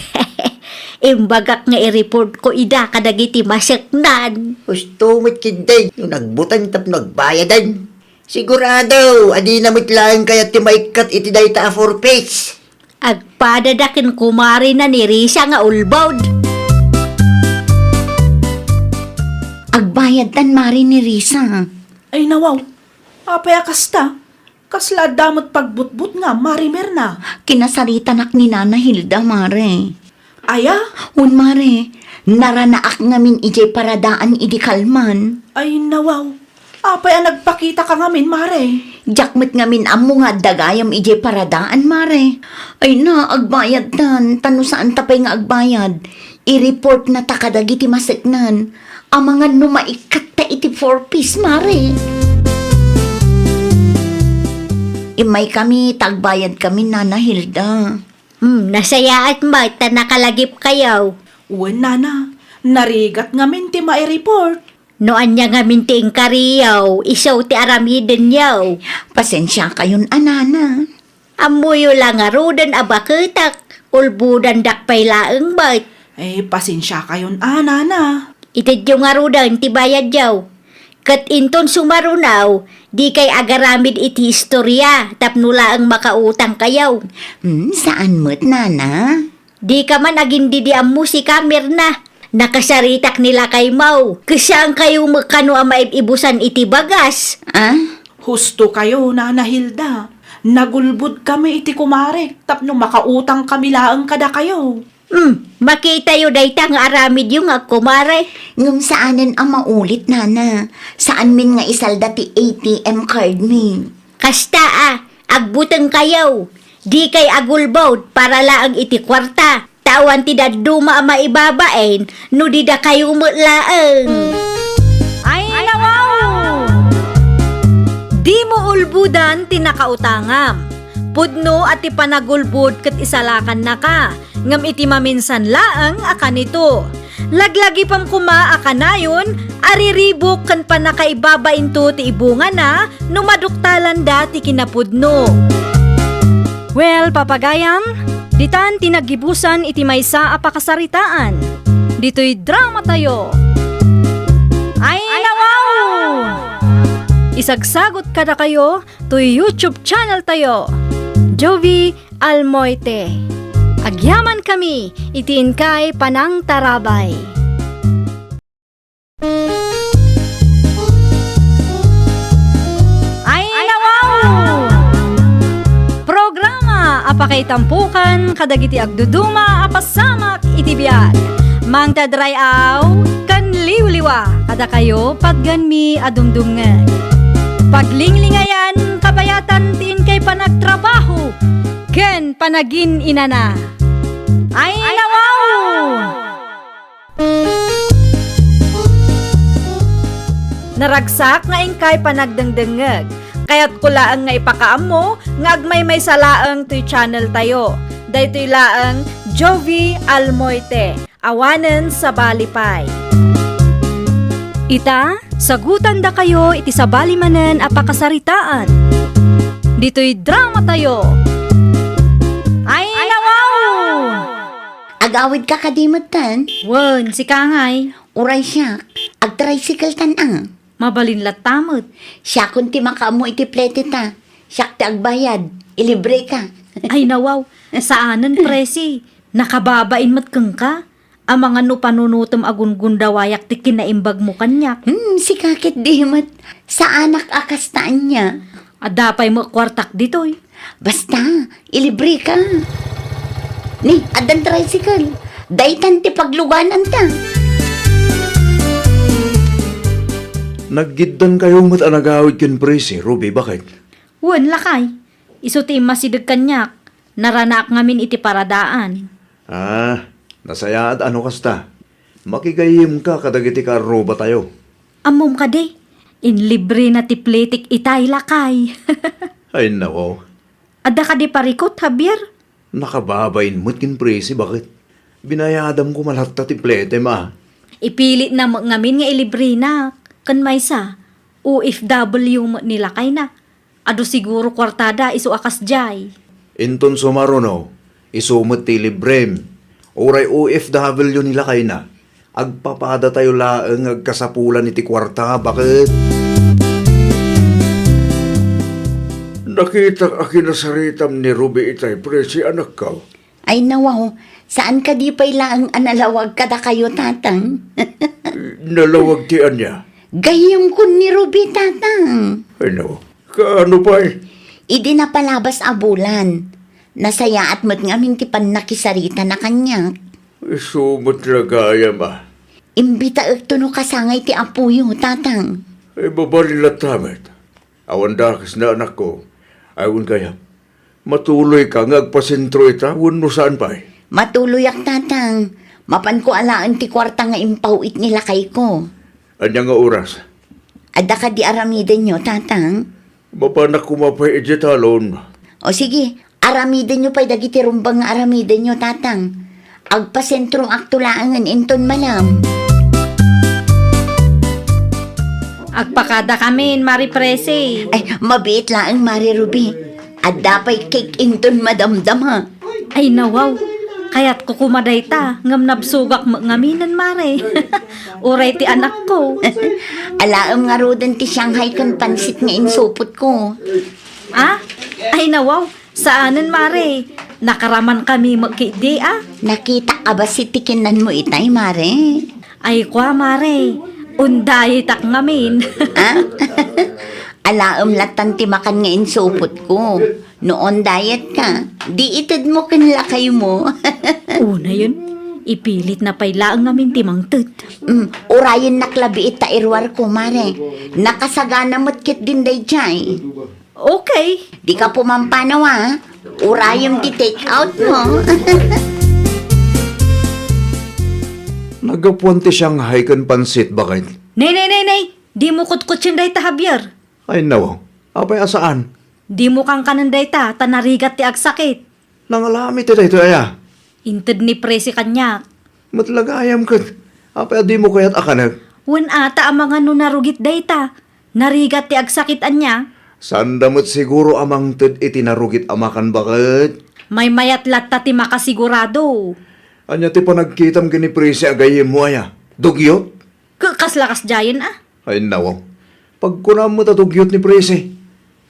[SPEAKER 4] Imbagak nga i-report ko ida kadagiti masaknan.
[SPEAKER 7] Gusto mo't kinday, yung nagbutan tap nagbayadan. Sigurado, adi na mitlaan kaya ti maikat iti dayta 4-piece.
[SPEAKER 4] Agpadadakin kumari na ni Risa nga ulbawd.
[SPEAKER 3] Agbayad tan mari ni Risa.
[SPEAKER 6] Ay nawaw, apay akasta. Kasla damot pagbutbut nga, marimer na.
[SPEAKER 3] Kinasarita nak ni Nana Hilda, mare.
[SPEAKER 6] Aya?
[SPEAKER 3] Un mare, naranaak ngamin ijay paradaan idi kalman.
[SPEAKER 6] Ay nawaw, apay ang nagpakita ka ngamin, mare.
[SPEAKER 3] Jakmet ngamin amo nga dagayam ijay paradaan, mare. Ay na, agbayad tan. Tano saan tapay nga agbayad. I-report na takadagiti masiknan. Ang mga numaikat ta iti 4-piece, mare. Imay kami, tagbayad kami, Nana Hilda.
[SPEAKER 4] Nasaya at mat na nakalagip kayaw.
[SPEAKER 6] Uwan, Nana, narigat ngamin ti mai-report.
[SPEAKER 4] Noan niya nga minting kariyaw, isaw ti aramiden yaw.
[SPEAKER 3] Pasensya kayon, Anana.
[SPEAKER 4] Amuyo lang nga rudan abaketak, ulbudan dakpay laeng bat.
[SPEAKER 6] Eh, pasensya kayon, Nana.
[SPEAKER 4] Itadyo nga rudan ti bayad yaw. Kat inton sumarunaw, di kay agaramid iti istorya, tapnula ang makautang kayaw.
[SPEAKER 3] Saan mo't, Nana?
[SPEAKER 4] Di ka man agindi di ang musika, Mirna. Nakasaritak nila kay Mau. Kasaan kayo makano ang maibusan iti bagas?
[SPEAKER 3] Ah?
[SPEAKER 6] Husto kayo, Nana Hilda. Nagulbud kami iti kumare, tapno makautang kami laang kada kayo.
[SPEAKER 4] Makita yu dayta nga aramid yung ako, Maray.
[SPEAKER 3] Ngum saanan ang maulit, nana? Saan min nga isalda ti ATM card min?
[SPEAKER 4] Kasta agbutang kayaw. Di kay agulbawd para laang iti kwarta. Tawan ti daduma maibabain, no di da kayo laang.
[SPEAKER 1] Ay, nawaw! Di mo ulbudan tinakautangam. Pudno at ipanagulbud kat isalakan na ka. Ngam iti maminsan laang aka nito. Laglagi pam kuma aka nayon, ariribok kan panakaibabain to ti ibunga na, numaduktalan dati kinapudno. Well, papagayam, ditan tinagibusan iti maysa a pakasaritaan. Dito'y drama tayo. Ay, nawaw! Isagsagot kada kayo to YouTube channel tayo. Jovi Almoite. Agyaman kami, itiin kay Panang Tarabay. Ay, nawaw! Programa apakay tampukan kadagiti agduduma apasamak itibiyag. Mang tadrayaw kan liwliwa kada kayo pagganmi adumdumngan. Paglinglingayan kabayatan tiin kay panagtrabaho ken panagin inana. Ay, nawaw! Naragsak nga ingkay panagdengdengeg. Kaya't kulaang nga ipakaam mo, nga agmay may salaang to'y channel tayo. Daytoy laang Jovi Almoite, awanen sa Balipay. Ita, sagutan da kayo iti sa balimanen a pakasaritaan. Dito'y drama tayo. Ay, nawaw!
[SPEAKER 3] Agawid ka kadimutan?
[SPEAKER 1] Wen, si Kangay,
[SPEAKER 3] Uray siya, ag-tricycle tan ang.
[SPEAKER 1] mabalin latamot.
[SPEAKER 3] Siya kung ti makaamo iti plete ta. Siya ti agbayad, ilibre ka.
[SPEAKER 1] Ay, nawaw, saanan presi, nakababain mat kang ka. Ang mga no panunutom agun dawayak ti kinaimbag mo kanyak.
[SPEAKER 3] Si kakit dimat, sa anak akastaan niya.
[SPEAKER 1] Adapay mo kwartak ditoy.
[SPEAKER 3] Basta, ilibre ka. Ni, adan tricycle. Daytan ti pagluganan ta.
[SPEAKER 2] Naggiddan kayo mat anagawid ken presi, Ruby, bakit?
[SPEAKER 1] Wen, lakay. Iso ti masidag kanyak. Naranak ngamin iti paradaan.
[SPEAKER 2] Nasayaad ano kasta? Makigayim ka kadagiti karo ba tayo?
[SPEAKER 1] Amom ka de. In libre na ti pletik itay lakay.
[SPEAKER 2] Ay nako,
[SPEAKER 1] Ada ka di parikot, Javier?
[SPEAKER 2] nakababain mo't kin presi, bakit? Binayadam ko malata ti plete ma.
[SPEAKER 1] Ipilit na mo ngamin nga ilibre na. Kan may sa, OFW mo nila kay na. Ado siguro kwartada iso akas jay.
[SPEAKER 2] Inton sumaruno, isumot ti librem. Oray OFW nila kay na. Agpapada tayo laeng agkasapulan iti kwarta, bakit?
[SPEAKER 5] Nakita akinasaritam ni Ruby itay presi anak ka.
[SPEAKER 3] Ay nawaw, saan ka di pa'y laang analawag kada kayo tatang?
[SPEAKER 5] Nalawag ti anya.
[SPEAKER 3] Gayong kun ni Ruby tatang.
[SPEAKER 5] Ay no, kaano pa eh?
[SPEAKER 3] Idi na palabas abulan. Nasaya at mat ngamin ti nakisarita na kanya.
[SPEAKER 5] Isumot lagayam
[SPEAKER 3] Imbita ekto no kasangay ti apuyo tatang.
[SPEAKER 5] Ay babalilat tamet. Awan dakis na anak ko. Awan kaya. Matuloy ka ngagpasentro ita, no saan pa eh?
[SPEAKER 3] Matuloyak tatang. Mapan ko alaan ti kwarta nga impawit nila kay ko.
[SPEAKER 5] Anya nga oras?
[SPEAKER 3] Ada ka di aramiden nyo tatang.
[SPEAKER 5] Mapanak kumapay ejetalon.
[SPEAKER 3] O sige, aramiden nyo pa'y dagiti rumbang nga aramiden nyo tatang. Agpasentro aktulaangan inton malam.
[SPEAKER 1] Agpakada kami, Mari Presi.
[SPEAKER 3] Ay, mabiit laang Mari Ruby. At dapay cake inton madamdam ha.
[SPEAKER 1] Ay, nawaw. Kaya't kukumaday ta, ngam nabsugak ngaminan, Mare. Uray ti anak ko.
[SPEAKER 3] Alaam nga rodan ti Shanghai kan pansit nga insupot ko.
[SPEAKER 1] Ay, nawaw. Saanan, Mare? Nakaraman kami magkidi,
[SPEAKER 3] Nakita ka ba si tikinan mo itay, Mare?
[SPEAKER 1] Ay, kwa, Mare. Unday tak ngamin.
[SPEAKER 3] Alaam latan ti makan nga insupot ko. Noon diet ka, di itad mo kanlakay mo.
[SPEAKER 4] Una yun, ipilit na pailaang ngamin timang tud.
[SPEAKER 3] Urayan naklabi ita irwar ko, mare. Nakasagana matkit din day jay.
[SPEAKER 4] Okay.
[SPEAKER 3] Di ka pumampanaw, ha? Urayang di take out mo.
[SPEAKER 2] Nagapuan ti Shanghai kan pansit bakit?
[SPEAKER 4] Nay. Di mo kutkutsin day ta, Javier.
[SPEAKER 2] Ay nawaw, apay asaan?
[SPEAKER 4] Di mo kang kanan day ta, tanarigat ti agsakit.
[SPEAKER 2] Nangalami ti dayto aya.
[SPEAKER 4] Inted ni Presi kanya.
[SPEAKER 2] Matlagayam kat. Apay di mo kaya't akanag.
[SPEAKER 4] Wen ata ang mga nunarugit day ta. Narigat ti agsakitan niya.
[SPEAKER 2] Sandamot siguro amang tud itinarugit amakan bakit?
[SPEAKER 4] May mayat latta ti makasigurado.
[SPEAKER 2] Anya ti pa nagkitam gini presi agayim mo aya. Dugyot?
[SPEAKER 4] Kaslakas jayan ah.
[SPEAKER 2] Ay nawaw. Pag kunam mo tatugyot ni presi.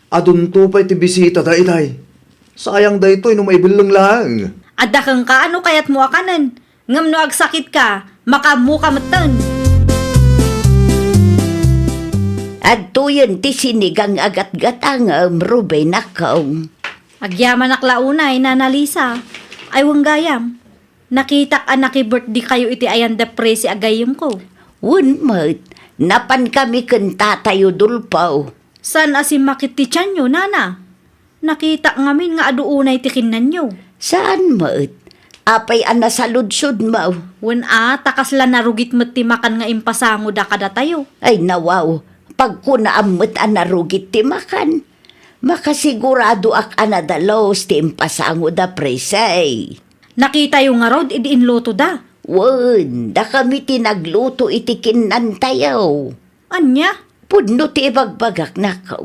[SPEAKER 2] Adun to pa'y ti bisita day. Sayang daytoy no maibilang lang.
[SPEAKER 4] Adda kang kaano kayat mo akanan. Ngam no agsakit ka, makamuka matan.
[SPEAKER 3] At tuyon ti sinigang agat-gatang Rubay nakaw.
[SPEAKER 4] Agyaman aklaunay, nanalisa. Ay wanggayam. Nakitak anaki birthday kayo iti ayanda Presi agayim ko.
[SPEAKER 3] Wunmat, napan kami kanta tayo dulpaw.
[SPEAKER 4] San asim makiti tiyan nyo, nana? Nakita ngamin nga aduunay tikinan nyo.
[SPEAKER 3] Saan mat? Apay ana sa ludsod mo.
[SPEAKER 4] Wen takas la narugit met ti makan nga impasango da kada tayo.
[SPEAKER 3] Ay nawaw, pag kunaamot anarugit ti makan. Makasigurado ak anadalos ti impasango da presay.
[SPEAKER 4] Nakita yung nga rod, idi inloto da.
[SPEAKER 3] Wen, da kami tinagluto iti kinan tayo.
[SPEAKER 4] Anya?
[SPEAKER 3] Pudno ti ibagbagak nakaw.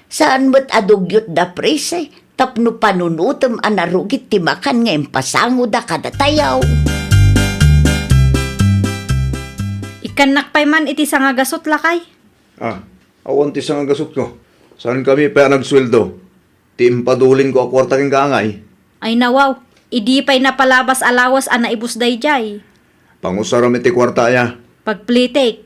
[SPEAKER 3] Saan mo't adugyot da presay? Tapno panunutom anarugit ti makan nga impasango da kada tayaw.
[SPEAKER 4] Ikan nakpay man iti sangagasot lakay.
[SPEAKER 2] Awan ti nga gasot ko. Saan kami pa nagsweldo? Ti impadulin ko akwarta king kaangay.
[SPEAKER 4] Ay nawaw, idi pa'y napalabas alawas ana ibus dayjay.
[SPEAKER 2] Pangusaram iti kwarta ya.
[SPEAKER 4] Pagplitik,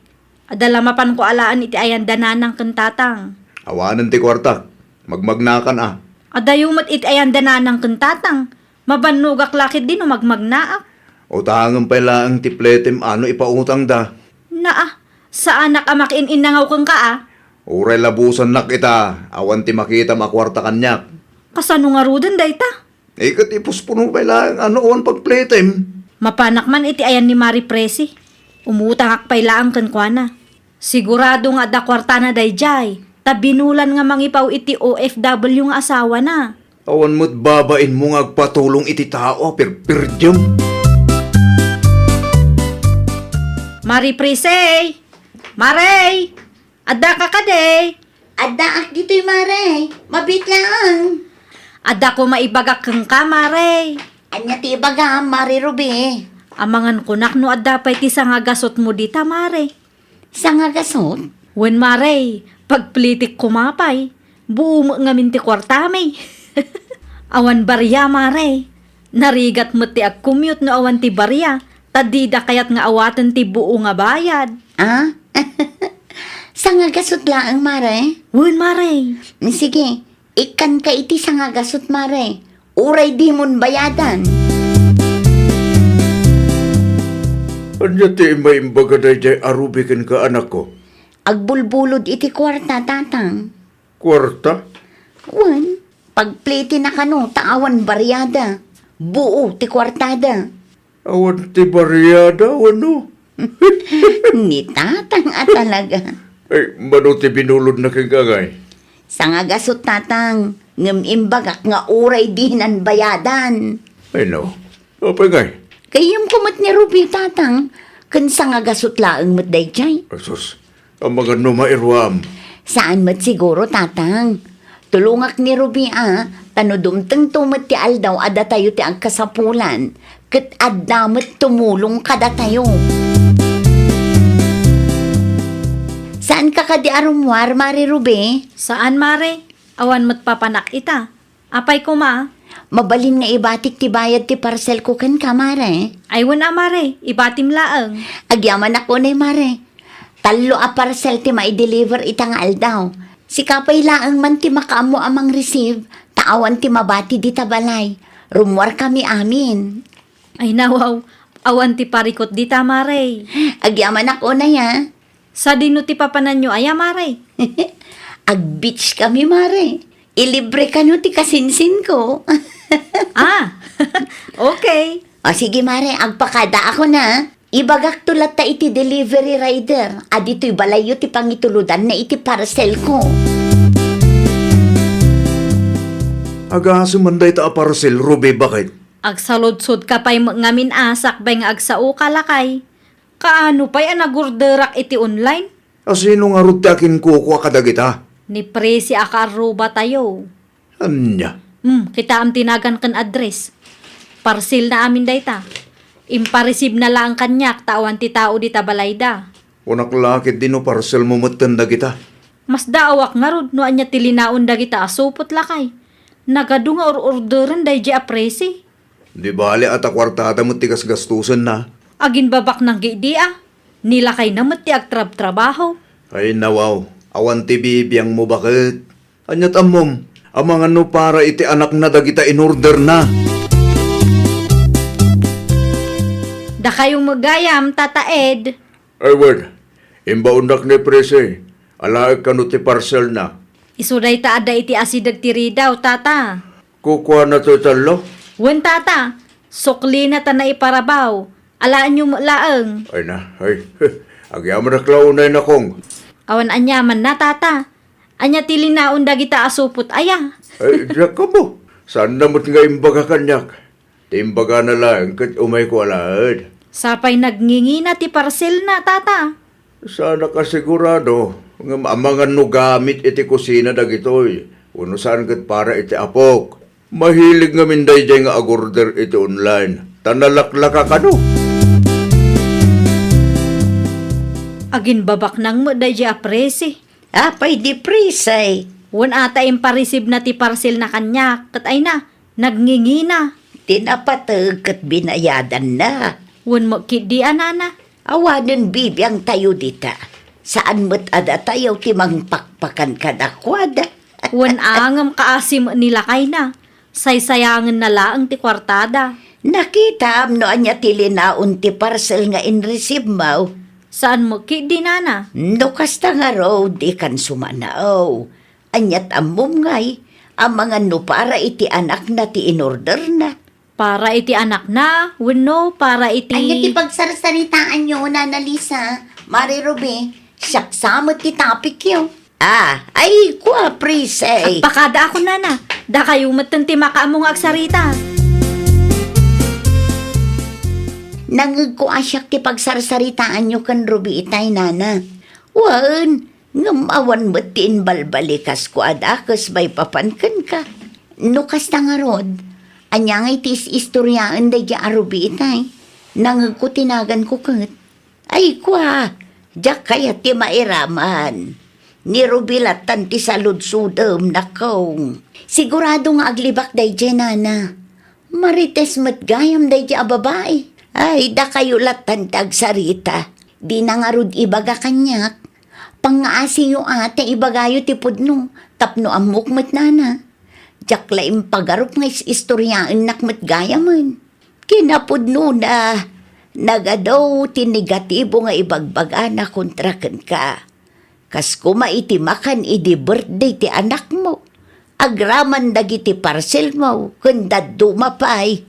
[SPEAKER 4] adalamapan ko alaan iti ayan dananang kentatang.
[SPEAKER 2] Awanan ti kwarta. Magmagnakan
[SPEAKER 4] Adayumat iti ayan dananang kentatang. Mabanugak lakit din o magmagnaak.
[SPEAKER 2] O tangang pala ang tipletem ano ipautang da.
[SPEAKER 4] Sa anak amakin inangaw kang ka
[SPEAKER 2] Uray labusan na kita. Awan ti makita makwarta kanyak.
[SPEAKER 4] Kasano nga ruden dayta?
[SPEAKER 2] Ikat ipuspuno pala ano awan pagpletem.
[SPEAKER 4] Mapanak man iti ayan ni Mari Presi. Umutang akpay laang kankwana. Sigurado nga da kwarta na dayjay. Tabinulan nga mangipaw iti OFW nga asawa na.
[SPEAKER 2] Awan mo't babain mo nga agpatulong iti tao, pirjam.
[SPEAKER 4] Mari Presi! Maray! Adda ka kade!
[SPEAKER 3] Adda ak dito'y maray, mabit lang.
[SPEAKER 4] Adda ko maibagak kang ka, Maray.
[SPEAKER 3] Anya ti baga, Mari Ruby.
[SPEAKER 4] Amangan kunak no adda pa'y ti sangagasot mo dita, Maray.
[SPEAKER 3] Sa nga gasot?
[SPEAKER 4] Wen Maray, pagplitik kumapay, buo mo nga minti kwartamay. Awan barya, Maray. Narigat mo ti ag-commute no awan ti barya, tadida kayat nga awatan ti buo nga bayad.
[SPEAKER 3] Sa nga gasot lang, Mare.
[SPEAKER 4] Wen Maray,
[SPEAKER 3] Sige, ikan ka iti sa nga gasot, Mare. Uray di mon bayadan.
[SPEAKER 5] Anya ti imba-imbaga dayjay arubikin ka anak ko.
[SPEAKER 3] Agbulbulod iti kwarta, tatang.
[SPEAKER 5] Kwarta?
[SPEAKER 3] Wan, pagpliti na kano, taawan baryada. Buo ti kwartada.
[SPEAKER 5] Awan ti bariyada, ano?
[SPEAKER 3] Ni tatang talaga.
[SPEAKER 5] Ay, mano ti binulod na kang kagay?
[SPEAKER 3] Sa nga gasot, tatang. Ngam imbagak nga uray di nan bayadan.
[SPEAKER 5] Ay, no. Apay ngay.
[SPEAKER 3] Kayong kumot ni Ruby, tatang. Kan sa nga gasot laang mat dayjay.
[SPEAKER 5] Asus, ang mga numairwam.
[SPEAKER 3] Saan mat siguro, tatang? Tulungak ni Ruby, tanudumtang tumat ti aldaw ada tayo ti agkasapulan. Kat addamat tumulong kada tayo. Saan ka kadi arumwar, Mari Ruby?
[SPEAKER 4] saan Maray? Awan mo't papanak ita. Apay ko ma?
[SPEAKER 3] Mabalin nga ibatik ti bayad ti parcel ko kan ka, Mare.
[SPEAKER 4] Ay wana Maray, ibatim laang.
[SPEAKER 3] Agyaman ako na, Mare. Talo a parcel ti ma-deliver itang aldaw. Si kapay laang man ti makaamo amang receive, awan ti mabati di tabalay. Rumwar kami amin.
[SPEAKER 1] Ay nawaw, awan ti parikot di ta, Maray.
[SPEAKER 3] Agyaman ako na ya.
[SPEAKER 1] Sa dino ti papanan nyo, aya, Maray.
[SPEAKER 3] Ag-beach kami, mare. Ilibre ka no ti kasinsin ko.
[SPEAKER 1] Ah, okay.
[SPEAKER 3] O sige, mare, agpakada ako na. Ibagak tulat ta iti delivery rider. Adito'y balayo ti pangituludan na iti parcel ko.
[SPEAKER 2] Aga sumanday ta a parcel, Ruby, bakit?
[SPEAKER 1] Agsaludsod ka pa'y ngamin asak ba'y nga agsao kalakay. Kaano pa'y anagurderak iti online?
[SPEAKER 2] Asino nga rod ti akin kukuha kadagita?
[SPEAKER 1] Ni presi akaruba tayo.
[SPEAKER 2] Anya?
[SPEAKER 1] Kita am tinagan kan address. Parcel na amin dayta. Impareceive na lang kanyak tawan ti tao di tabalayda.
[SPEAKER 2] Unak lakit din no parcel mo matanda kita.
[SPEAKER 1] Mas daawak nga rod no anya tilinaon dagita asupot lakay. Nagadu nga orderan day di apresi.
[SPEAKER 2] Di bali at a kwartada mo tigas gastusan na.
[SPEAKER 1] Agin babak ng gidi ah. Nilakay na ti agtrab-trabaho.
[SPEAKER 2] Ay nawaw, awan ti bibiyang mo bakit? Anyat amom, amang ano para iti anak na dagita in order na.
[SPEAKER 1] Da kayong magayam, Tata Ed.
[SPEAKER 5] Ay, wad. Imbaundak ni prese. Alaag ka no ti parcel na.
[SPEAKER 1] Isuday ta ada iti asidag tiri daw, Tata.
[SPEAKER 5] Kukuha na to talo.
[SPEAKER 1] Wen, Tata. Sukli na ta na iparabaw. Alaan nyo laeng.
[SPEAKER 5] Ay na, ay. Agyaman na klaunay na kong.
[SPEAKER 1] Awan anyaman na, Tata. Anya tilinaon dagita asupot aya.
[SPEAKER 5] Ay, diyak ka mo. Saan namot nga imbaga kanyak? Timbaga na lang kat umay ko alaad.
[SPEAKER 1] Sapay nagngingi na ti parcel na, Tata.
[SPEAKER 5] Sana ka sigurado. Nga amangan no gamit iti kusina dagitoy. Uno saan kat para iti apok. Mahilig nga minday jay nga agorder iti online. Tanalaklaka ka no.
[SPEAKER 1] Agin babak nang mo day apresi.
[SPEAKER 3] Apay di presay.
[SPEAKER 1] Wen ata impareceive na ti parcel na kanyak. Kat ay na, nagngingi na.
[SPEAKER 3] Tinapatag kat binayadan na.
[SPEAKER 1] Wen mo kidi anana.
[SPEAKER 3] Awanan bibiyang tayo dita. Saan mo't ada tayo timang pakpakan ka dakwada.
[SPEAKER 1] Wen angam kaasim nila kay na. Saysayangan na laang ti kwartada.
[SPEAKER 3] Nakita am no anya tilinaon ti parcel nga in-receive mo.
[SPEAKER 1] Saan mo kidi nana?
[SPEAKER 3] No kasta nga raw di kan sumanao. Anyat amom ngay, ang mga no para iti anak na ti in-order na.
[SPEAKER 1] Para iti anak na, wenno para iti...
[SPEAKER 3] Anya ti pagsarsaritaan nyo na Lisa, Mari Ruby, saksamot ti topic yun. Ay, kwa, presay.
[SPEAKER 1] Pakada ako nana, da kayo matanti makaamong agsarita.
[SPEAKER 3] Nangag ko asyak ti pagsarsaritaan nyo kan Ruby itay nana. Wan, ngamawan mo ti inbalbalikas ko adakas bay papankan ka. Nukas na nga rod, anya nga itis istoryaan da ya Ruby itay. Nangag ko tinagan ko kat. Ay kwa, jak kaya ti mairaman. Ni Ruby latan ti saludsudem na kong. Sigurado nga aglibak day dyan nana. Marites matgayam day dyan babae. Ay, da kayo latan tagsarita. Di na nga rod ibaga kanyak. Pangaasi yung ate ibagayo ti pudno. Tapno amok mat nana. Jakla impagarup nga istoryaan nakmat gayaman. Kinapudno na. Nagadaw ti negatibo nga ibagbaga na kontrakan ka. Kas kumaitimakan idi birthday ti anak mo. Agraman dagiti parcel mo. Kunda dumapay.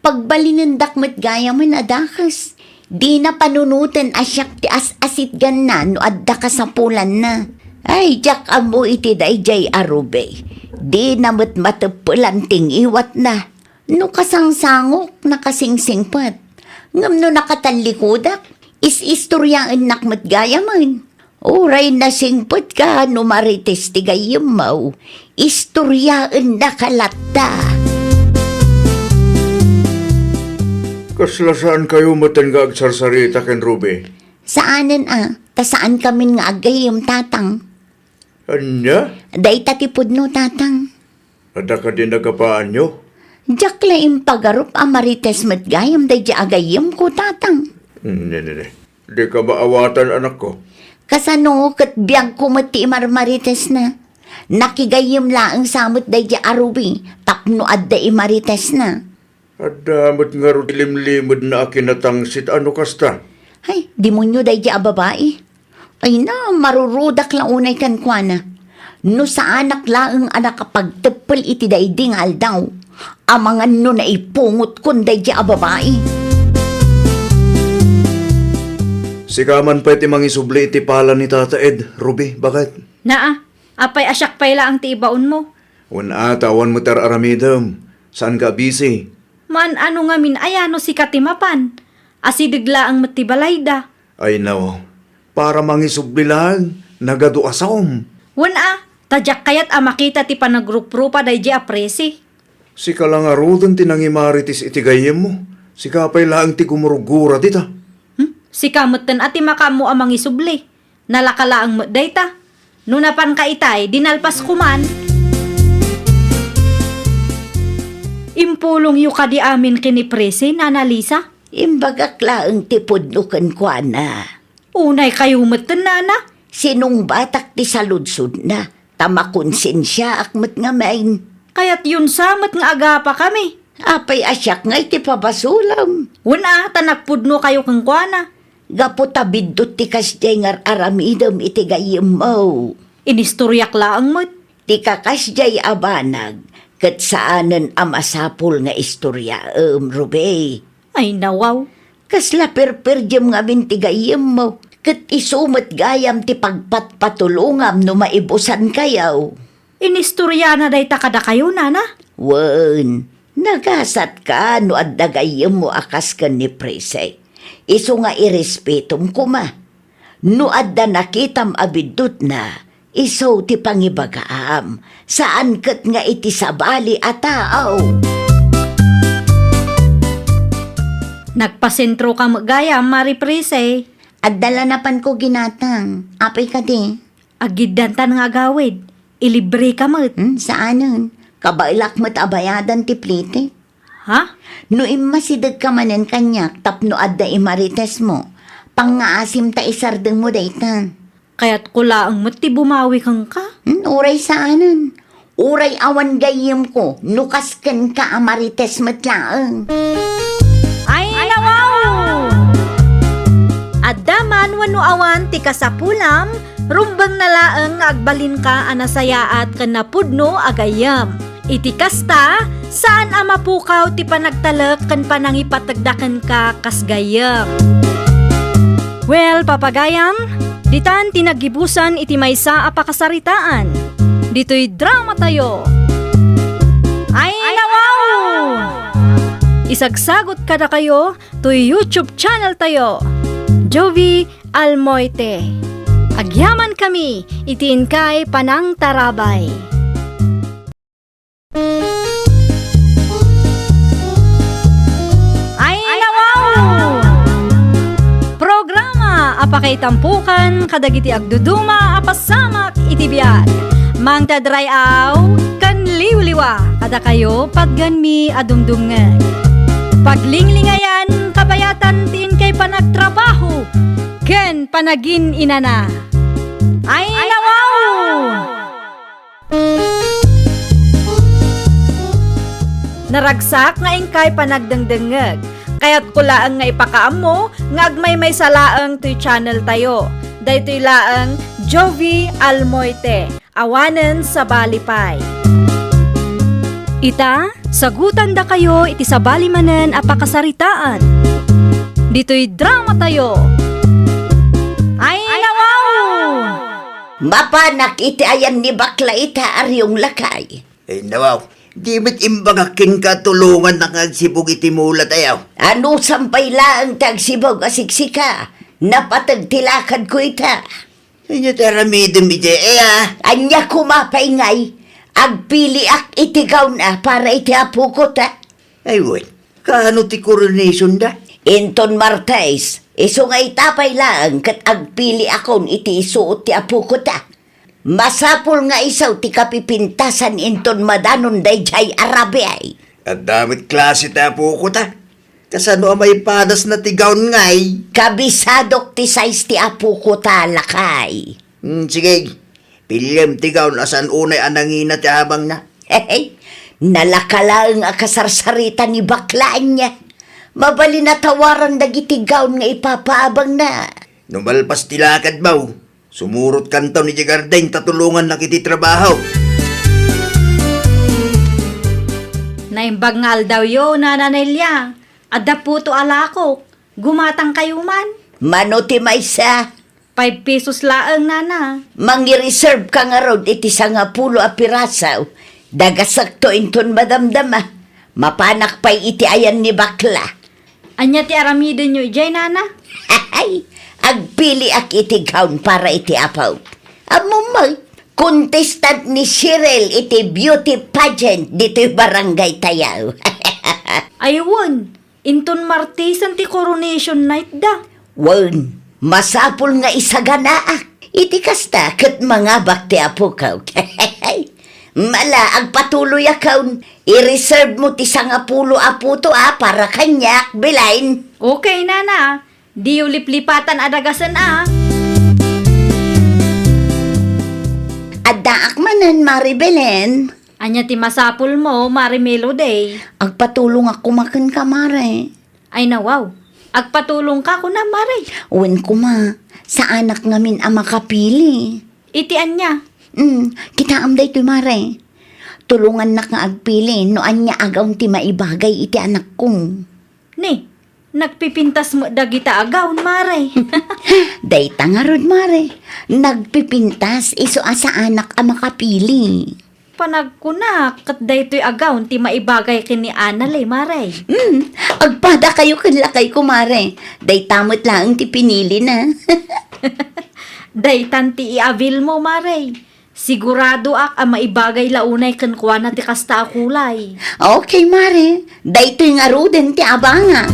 [SPEAKER 3] Pagbalinandak mat gayaman adakas. Di na panunutan asyak ti as-asit ganan no adda kasapulan na. Ay, jak amo iti dayjay arube. Di na mat matapulan ting iwat na. No kasangsangok nakasingsingpat. Ngam no nakatalikudak, is-istoryaan nakmat gayaman. Oray na singpat ka no marites ti gayam mo. Istoryaan nakalata.
[SPEAKER 5] Kasla saan kayo matangga agsarsarita ken Ruby?
[SPEAKER 3] Saanan ta saan kami nga agayam tatang?
[SPEAKER 5] Anya?
[SPEAKER 3] Day tatipod no tatang.
[SPEAKER 5] Ada ka din nagapaan nyo?
[SPEAKER 3] Diyak laing pagarup amarites matgayam day di agayam ko tatang.
[SPEAKER 5] Hindi. Di ka maawatan anak ko.
[SPEAKER 3] Kasano kat biyag ko mati marmarites na. Nakigayim laang samot day di arubi, tapno adda imarites na.
[SPEAKER 5] Adamot nga ro limlimod na akinatangsit ano kasta.
[SPEAKER 3] Ay, di mo nyo day di babae. Ay na, marurudak lang unay kan kwa na. No sa anak laang anak kapag tepel iti day dingal daw. Amangan no na ipungot kun day di babae.
[SPEAKER 2] Sikaman pa iti mangisubli iti pala ni Tata Ed, Ruby, bakit?
[SPEAKER 1] Naa, apay asyak payla ang tiibaon mo.
[SPEAKER 2] Una tawan mo tar aramidam. Saan ka busy?
[SPEAKER 1] Man ano nga min ayano si katimapan. Asidigla ang matibalayda.
[SPEAKER 2] Ay no, para mangisubli lang, nagado asom.
[SPEAKER 1] Wana, tadyak kayat makita ti panagrup-rupa day di apresi.
[SPEAKER 2] Sika lang arudan tinangimaritis iti gayem mo. Sika pa'y lang ti gumurugura dita.
[SPEAKER 1] Si kamutan ati makamu amang isubli. Nalakala ang dayta. Nunapan ka itay, dinalpas kuman. Impulong yu ka di amin kinipresi, Nana Lisa.
[SPEAKER 3] Imbagak laang tipod no kan kwa na.
[SPEAKER 1] Unay kayo matan, Nana.
[SPEAKER 3] Sinong batak ti saludsod na, tamakonsensya akmat nga main.
[SPEAKER 1] Kaya't yun samat nga agapa kami.
[SPEAKER 3] Apay asyak nga iti pabasulam.
[SPEAKER 1] Wana, tanakpudno kayo kang kuana.
[SPEAKER 3] Gapo tabidot ti kasjay nga aramidam iti gayem mo.
[SPEAKER 1] Inistoryak laang mo't.
[SPEAKER 3] Ti kakasjay abanag, kat saanan amasapol nga istorya, Rube.
[SPEAKER 1] Ay nawaw.
[SPEAKER 3] Kasla perperdyam nga min ti gayem mo, kat isumat gayam ti pagpatpatulungam no maibusan kayaw.
[SPEAKER 1] Inistorya na day takada kayo, Nana.
[SPEAKER 3] Wen, nagasat ka no adda gayem mo akas ka ni Prese. Iso nga irespetum kuma. No adda nakitam abidut na, iso ti pangibagaam, saan kat nga iti sabali a tao.
[SPEAKER 1] Nagpasentro ka magaya, Mari Prese.
[SPEAKER 3] Adala napan ko ginatang, apay ka di.
[SPEAKER 1] Agidantan nga gawid. Ilibre ka mo't.
[SPEAKER 3] Saanan? Kabailak mo't abayadan ti plite.
[SPEAKER 1] Ha?
[SPEAKER 3] No imasidag ka manen kanyak, tapno adda imarites mo. Pangaasim ta isardeng mo daytan.
[SPEAKER 1] Kaya't kulaang mo't ti bumawi kang ka.
[SPEAKER 3] Uray saanan? Uray awan gayem ko, nukasken ka amarites mo't laang.
[SPEAKER 1] Ay nawaw! Addaman wano awan ti kasapulam, rumbang nalaang nga agbalin ka anasayaat kan napudno agayam. Iti kasta, saan amapukaw ti panagtalek kan panangipatagdakan ka kasgayam. Well, papagayam, ditan tinagibusan iti maysa a pakasaritaan. Dito'y drama tayo. Ay nawaw! Isagsagot kada kayo to YouTube channel tayo. Jovi Almoite. Agyaman kami, itiin kay Panang Tarabay. Ay nawaw! Programa apakay tampukan kadagiti agduduma apasamak itibiyag. Mang tadrayaw kan liwliwa kada kayo pagganmi adumdumngan. Paglinglingayan kabayatan tiin kay panagtrabaho ken panagin inana. Ay nawaw! Naragsak nga ingkay panagdengdengeg. Kaya't kulaang nga ipakaam mo nga agmay may salaang to'y channel tayo. Daytoy laang Jovi Almoite. Awanen sa Balipay. Ita, sagutan da kayo iti sabali manen apakasaritaan. Dito'y drama tayo. Ay nawaw!
[SPEAKER 3] Mapanak iti ayan ni bakla ita aryong lakay.
[SPEAKER 7] Ay nawaw, di mit imbagakin ka tulungan na kagsibog iti mula tayo.
[SPEAKER 3] Ano sampay laang tagsibog asiksika? Napatagtilakad ko ita.
[SPEAKER 7] Inyo taramidum iti
[SPEAKER 3] Anya kumapay ngay, agpiliak itigaw na para iti apo ko ta.
[SPEAKER 7] Ay wen, kaano ti coronation da?
[SPEAKER 3] Inton Martes, iso nga itapay lang kat agpili akon iti isuot ti apo ko ta. Masapol nga isaw ti kapipintasan inton madanon dayjay arabe ay.
[SPEAKER 7] At damit klase tapo ko ta. Kasano may padas na tigaon ngay?
[SPEAKER 3] Kabisadok ti size ti apo ko ta lakay.
[SPEAKER 7] Sige, Pilyem tigaw na saan unay anangina ti habang na.
[SPEAKER 3] Hey, nalakalaang akasarsarita ni baklaan niya. Mabali na tawaran dagiti gaon nga ipapaabang na.
[SPEAKER 7] Numalpas tilakad baw. Sumurot kantaw ni Jagardeng tatulungan na kiti trabaho.
[SPEAKER 4] Naimbangal daw yo, nananilya. Adda puto alako. Gumatang kayo man.
[SPEAKER 3] Mano ti maysa,
[SPEAKER 4] 5 pesos laang, nana.
[SPEAKER 3] mangi-reserve ka nga rod iti 10 a pirasaw. Dagasakto inton madamdama. Mapanak pa'y iti ayan ni bakla.
[SPEAKER 4] Anya ti aramide nyo ijay, nana.
[SPEAKER 3] Ay, agpili ak iti gaon para iti apaw. Amumay, contestant ni Cheryl iti beauty pageant dito'y barangay tayaw.
[SPEAKER 4] Ayun, inton martisan ti coronation night da.
[SPEAKER 3] Wan, masapul nga isaganaak. Iti kasta kat mga bakti apo kaw. Mala, agpatuloy akaw. I-reserve mo ti 10 apo to para kanyak bilain.
[SPEAKER 4] Okay, nana. Di ulip-lipatan adagasan
[SPEAKER 3] Adaak manan, Maribelen.
[SPEAKER 4] Anya ti masapul mo, Marimelo day.
[SPEAKER 3] Agpatulong ako makan ka, Mare.
[SPEAKER 4] Ay nawaw. Agpatulong ka ko na, Mare.
[SPEAKER 3] Uwan ko ma, sa anak ngamin ang makapili.
[SPEAKER 4] Itian niya.
[SPEAKER 3] Kita amday to, Mare. Tulungan na nga agpili, no anya agaw ti maibagay iti anak kong.
[SPEAKER 4] Ni, nagpipintas mo dagita agaw, Mare.
[SPEAKER 3] Dayta nga rod, Mare. Nagpipintas, iso sa anak ang makapili.
[SPEAKER 4] Panagkunak, kat daytoy agaw, ti maibagay kini Anale, Mare.
[SPEAKER 3] Agpada kayo kanlakay ko, Mare. Daytamot lang ti pinili na.
[SPEAKER 4] Daytan ti i-avail mo, Mare. Sigurado ak ang maibagay launay kankwa na ti kasta akulay.
[SPEAKER 3] Okay, Mare. Daytoy nga ruden ti abanga.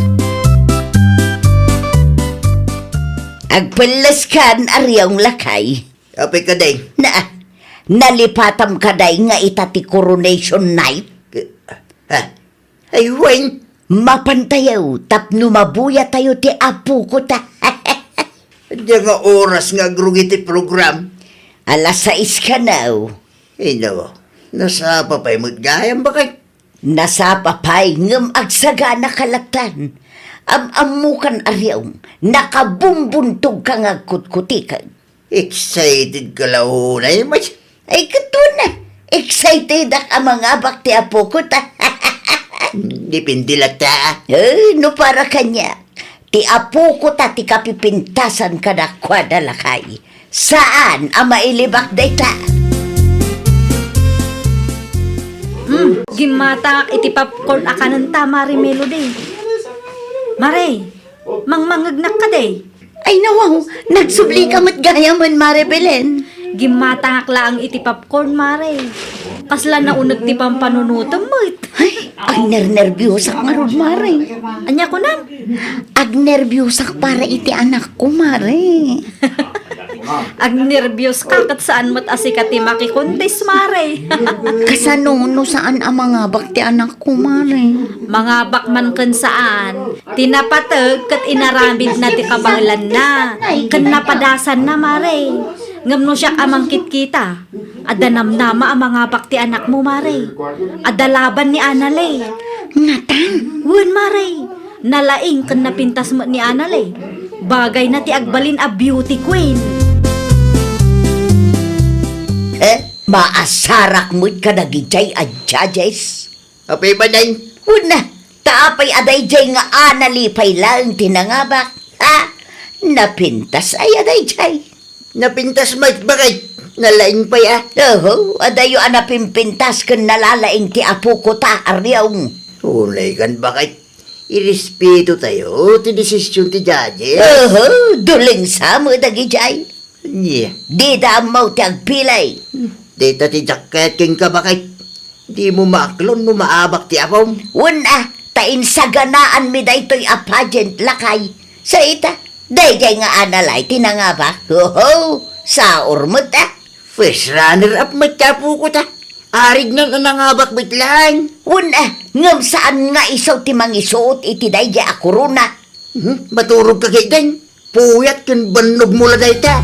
[SPEAKER 3] Agpalas kan ariyong lakay.
[SPEAKER 7] Apay ka day.
[SPEAKER 3] Nalipatam ka day nga itati coronation night.
[SPEAKER 7] Ha? Ay, Wayne.
[SPEAKER 3] Mapantayaw, tapno mabuya tayo ti apo ko ta.
[SPEAKER 7] Diyan nga oras nga grugi ti program.
[SPEAKER 3] Alas 6 ka na.
[SPEAKER 7] Eh, nawa. Nasapa pa'y magayang bakay.
[SPEAKER 3] Nasa papay ngam agsagana kalatan. Amukan aryong, nakabumbuntog ka nga kutkutikan.
[SPEAKER 7] Excited ka lahunay, mas.
[SPEAKER 3] Ay, kato na. Excited ang mga bakti apo ko ta.
[SPEAKER 7] Dipindilat ta.
[SPEAKER 3] No para kanya. Ti apo ko ta ti kapipintasan ka na kwadalakay. Saan ang mailibak dayta?
[SPEAKER 4] Gimata iti popcorn akanan ta, Marimelo day. Mare, mangmangagnak ka day.
[SPEAKER 3] Ay nawaw, nagsubli ka mo't gaya man, Maribelen.
[SPEAKER 4] Gimatangak laang iti popcorn, Mare. Kasla na unag ti pampanunutom mo.
[SPEAKER 3] Ay, ang nervyusak nga rod, Mare.
[SPEAKER 4] Anya ko na.
[SPEAKER 3] Ag nervyusak para iti anak ko, Mare.
[SPEAKER 4] Ag nervyos ka kat saan mo't asikat ti makikuntis, Mare.
[SPEAKER 3] Kasano saan ang mga bakti anak ko, Mare?
[SPEAKER 4] Mga bakman kan saan. Tinapatag kat inaramid na ti kabanglan na. Kan napadasan na, Mare. Ngam no siya amangkit kita. Ada namnama ang mga bakti anak mo, Mare. Ada laban ni Anale.
[SPEAKER 3] Ngatan.
[SPEAKER 4] Wen, Mare. Nalaing kan napintas mo ni Anale. Bagay na ti agbalin a beauty queen.
[SPEAKER 3] Maasarak mo't ka nagijay at judges.
[SPEAKER 7] Apay ba day?
[SPEAKER 3] Una, taapay aday jay nga analipay lang tinangabak. Ha? Napintas ay aday jay.
[SPEAKER 7] Napintas may bakay. Nalaing pa ya.
[SPEAKER 3] Oho, adayo anapimpintas kan nalalaing ti apo ko ta aryong.
[SPEAKER 7] Ulay kan bakay. Irespeto tayo. Ti desisyon ti judge.
[SPEAKER 3] Oho, duling sa mo dagijay.
[SPEAKER 7] Yeah.
[SPEAKER 3] Di damaw ti agpilay.
[SPEAKER 7] Dita ti jacket king ka bakay. Di mo maaklon no maabak ti apong.
[SPEAKER 3] Una, tain sa ganaan mi daytoy a pageant lakay. Sa ita, dayjay nga analay tinangabak. Oho, sa urmot
[SPEAKER 7] First runner-up may tapo ko ta. Arig na nanangabak bitlang.
[SPEAKER 3] Una, ngam saan nga isaw ti mangisuot iti dayjay a korona.
[SPEAKER 7] Maturog ka kay dan. Puyat kan banog mula day ta.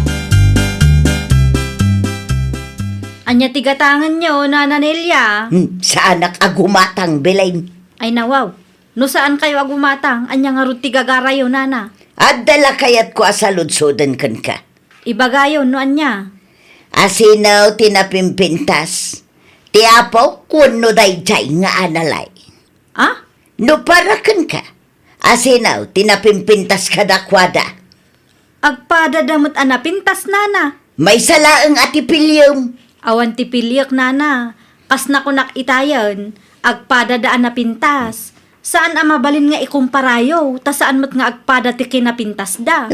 [SPEAKER 1] Anya tigatangan nyo, Nana Nelia.
[SPEAKER 3] Sa anak agumatang bilain.
[SPEAKER 1] Ay nawaw, no saan kayo agumatang? Anya nga rin tigagarayo, Nana.
[SPEAKER 3] At dala kayat ko asaludsudan kan ka.
[SPEAKER 1] Ibagayo, no anya.
[SPEAKER 3] Asinaw tinapimpintas. Tiapo kuno dayjay nga analay.
[SPEAKER 1] Ah?
[SPEAKER 3] No parakan ka. Asinaw tinapimpintas ka dakwada.
[SPEAKER 1] Agpada damot anapintas, Nana.
[SPEAKER 3] May salaang atipilyum.
[SPEAKER 1] Awan ti pilyak, Nana. Kas na kunak itayan, agpada daan na pintas. Saan ang mabalin nga ikumparayo, ta saan mo't nga agpada ti kinapintas da?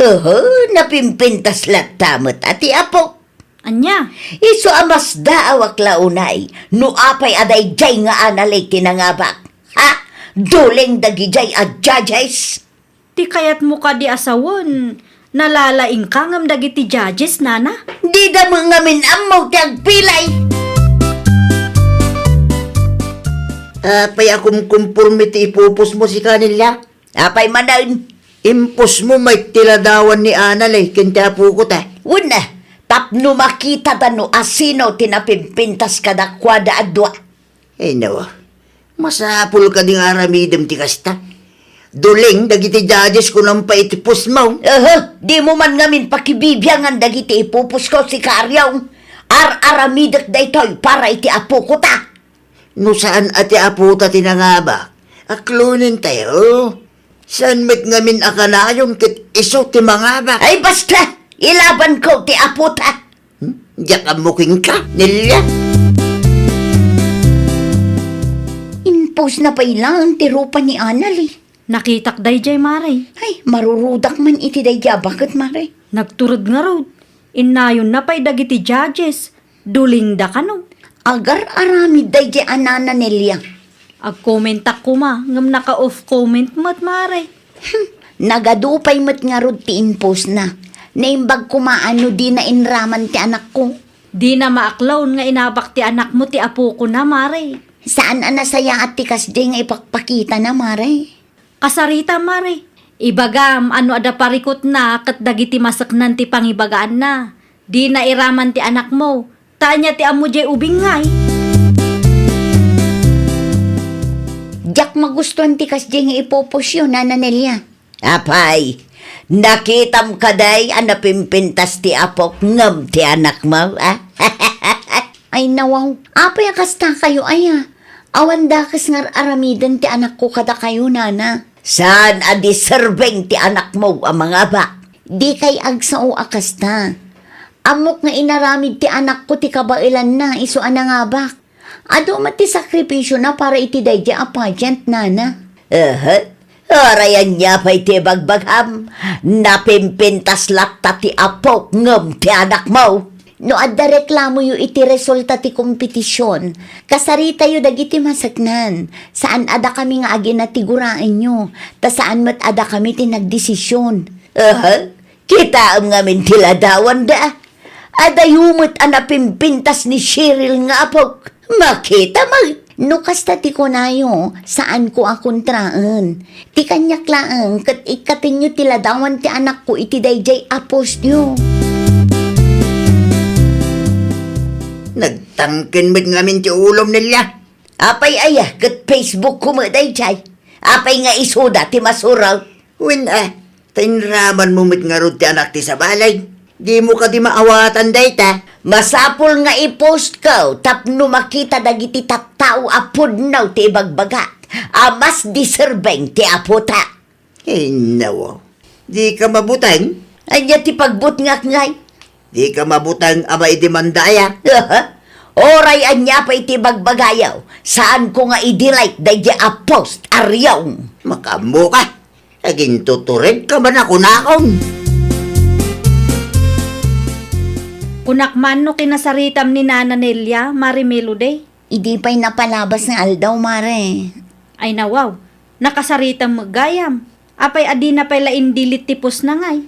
[SPEAKER 3] Napimpintas latamot ati apo.
[SPEAKER 1] Anya?
[SPEAKER 3] Iso amas daawak launay, no apay aday jay nga analay tinangabak. Ha? Duleng dagijay at judges.
[SPEAKER 1] Ti kayat mo ka di asawon. Nalalaing ka ngam dagiti judges, Nana?
[SPEAKER 3] Di da mo ngamin amaw tagpilay.
[SPEAKER 7] Apay akong kumpurmiti ipupos mo si kanila.
[SPEAKER 3] Apay manaon.
[SPEAKER 7] Impos mo may tiladawan ni Analay, kinta po ko ta.
[SPEAKER 3] Una, tapno makita da no asino tinapimpintas ka dakwada adwa.
[SPEAKER 7] Nawa, masapul ka ding aramidem ti kasta. Duling, dagiti judges ko nang paitipos mo.
[SPEAKER 3] Di mo man ngamin pakibibyangan dagiti ipupus ko si Karyaw. Ar-aramidak da ito'y para iti apo ko ta.
[SPEAKER 7] No saan ati aputa tinangaba? Aklunin tayo. Saan met ngamin akanayon kit iso ti mangaba?
[SPEAKER 3] Ay basta, ilaban ko ti apo ta.
[SPEAKER 7] Diyak amuking ka, nilya.
[SPEAKER 3] Impos na pa ilang ti rupa ni Anali.
[SPEAKER 1] Nakitak day Mare.
[SPEAKER 3] Ay, marurudak man iti dayja. Bakit, Mare?
[SPEAKER 1] Nagturod nga raw. Inayon na pa'y dagiti judges. Duling da ka no.
[SPEAKER 3] Agar arami dayja anana Nelia.
[SPEAKER 1] Ag-commentak ko ma, ngam naka-off comment mo't, Mare.
[SPEAKER 3] Nagadupay mat nga rod ti impos na. Naimbag kumaano di na inraman ti anak ko.
[SPEAKER 1] Di na maaklaon nga inabak ti anak mo ti apo ko na, Mare.
[SPEAKER 3] Saan anasaya at ti kasdi nga ipakpakita na, Mare?
[SPEAKER 1] Kasarita, Mare. Ibagam, ano ada parikot na, kat dagiti masaknan ti pangibagaan na. Di na iraman ti anak mo. Tanya ti amo jay ubingay.
[SPEAKER 3] Diyak magustuhan ti kasdi nga ipopos yun, Nana Nelia. Apay, nakitam kaday anapimpintas ti apok ngam ti anak mo, ah? Ay nawaw, apay akasta kayo aya. Awan dakas ngar aramidan ti anak ko kada kayo, Nana. Saan adi serbeng ti anak mo ang mga ba? Di kay agsao akasta. Amok nga inaramid ti anak ko ti kabailan na iso anangabak. Ado mati sakripisyo na para iti dayja a pageant, Nana. Arayan niya pa iti bagbagham. Napimpintas latta ti apok ngam ti anak mo. No adda reklamo yu iti resulta ti kompetisyon. Kasarita yu dagiti masaknan. Saan ada kami nga agi natiguraan nyo. Ta saan mat ada kami ti nagdesisyon. Kita ang ngamin tiladawan da. Ada yumot anapimpintas ni Cheryl nga apok. Makita mag. No kasta ti ko nayo, saan ko akontraan. Ti kanyak laang, kat ikatin nyo tiladawan ti anak ko iti dayjay apos nyo.
[SPEAKER 7] Nagtangkin met ngamin ti ulom nila.
[SPEAKER 3] Apay aya, kat Facebook ko mo dayjay. Apay nga isuda ti masuraw.
[SPEAKER 7] Tainraman mo met nga rod ti anak ti sa balay. Di mo ka di maawatan dayta.
[SPEAKER 3] Masapol nga i-post ko, tapno makita dagiti tattao apod naw ti ibagbagat. Amas diserbeng ti apota.
[SPEAKER 7] Nawa, di ka mabutang.
[SPEAKER 3] Anya ti pagbut ngay.
[SPEAKER 7] Di ka mabutang ama idemandaya.
[SPEAKER 3] Oray anya pa iti bagbagayaw. Saan ko nga i-delete dayja a post aryaw.
[SPEAKER 7] Makamo ka. Aging tuturin ka man ako nakong.
[SPEAKER 1] Kunakman no kinasaritam ni Nana Nelia, Mari Melody.
[SPEAKER 3] Idi pa'y napalabas nga aldaw, Mare.
[SPEAKER 1] Ay nawaw, nakasaritam magayam. Apay adi na pala indilit tipos na ngay.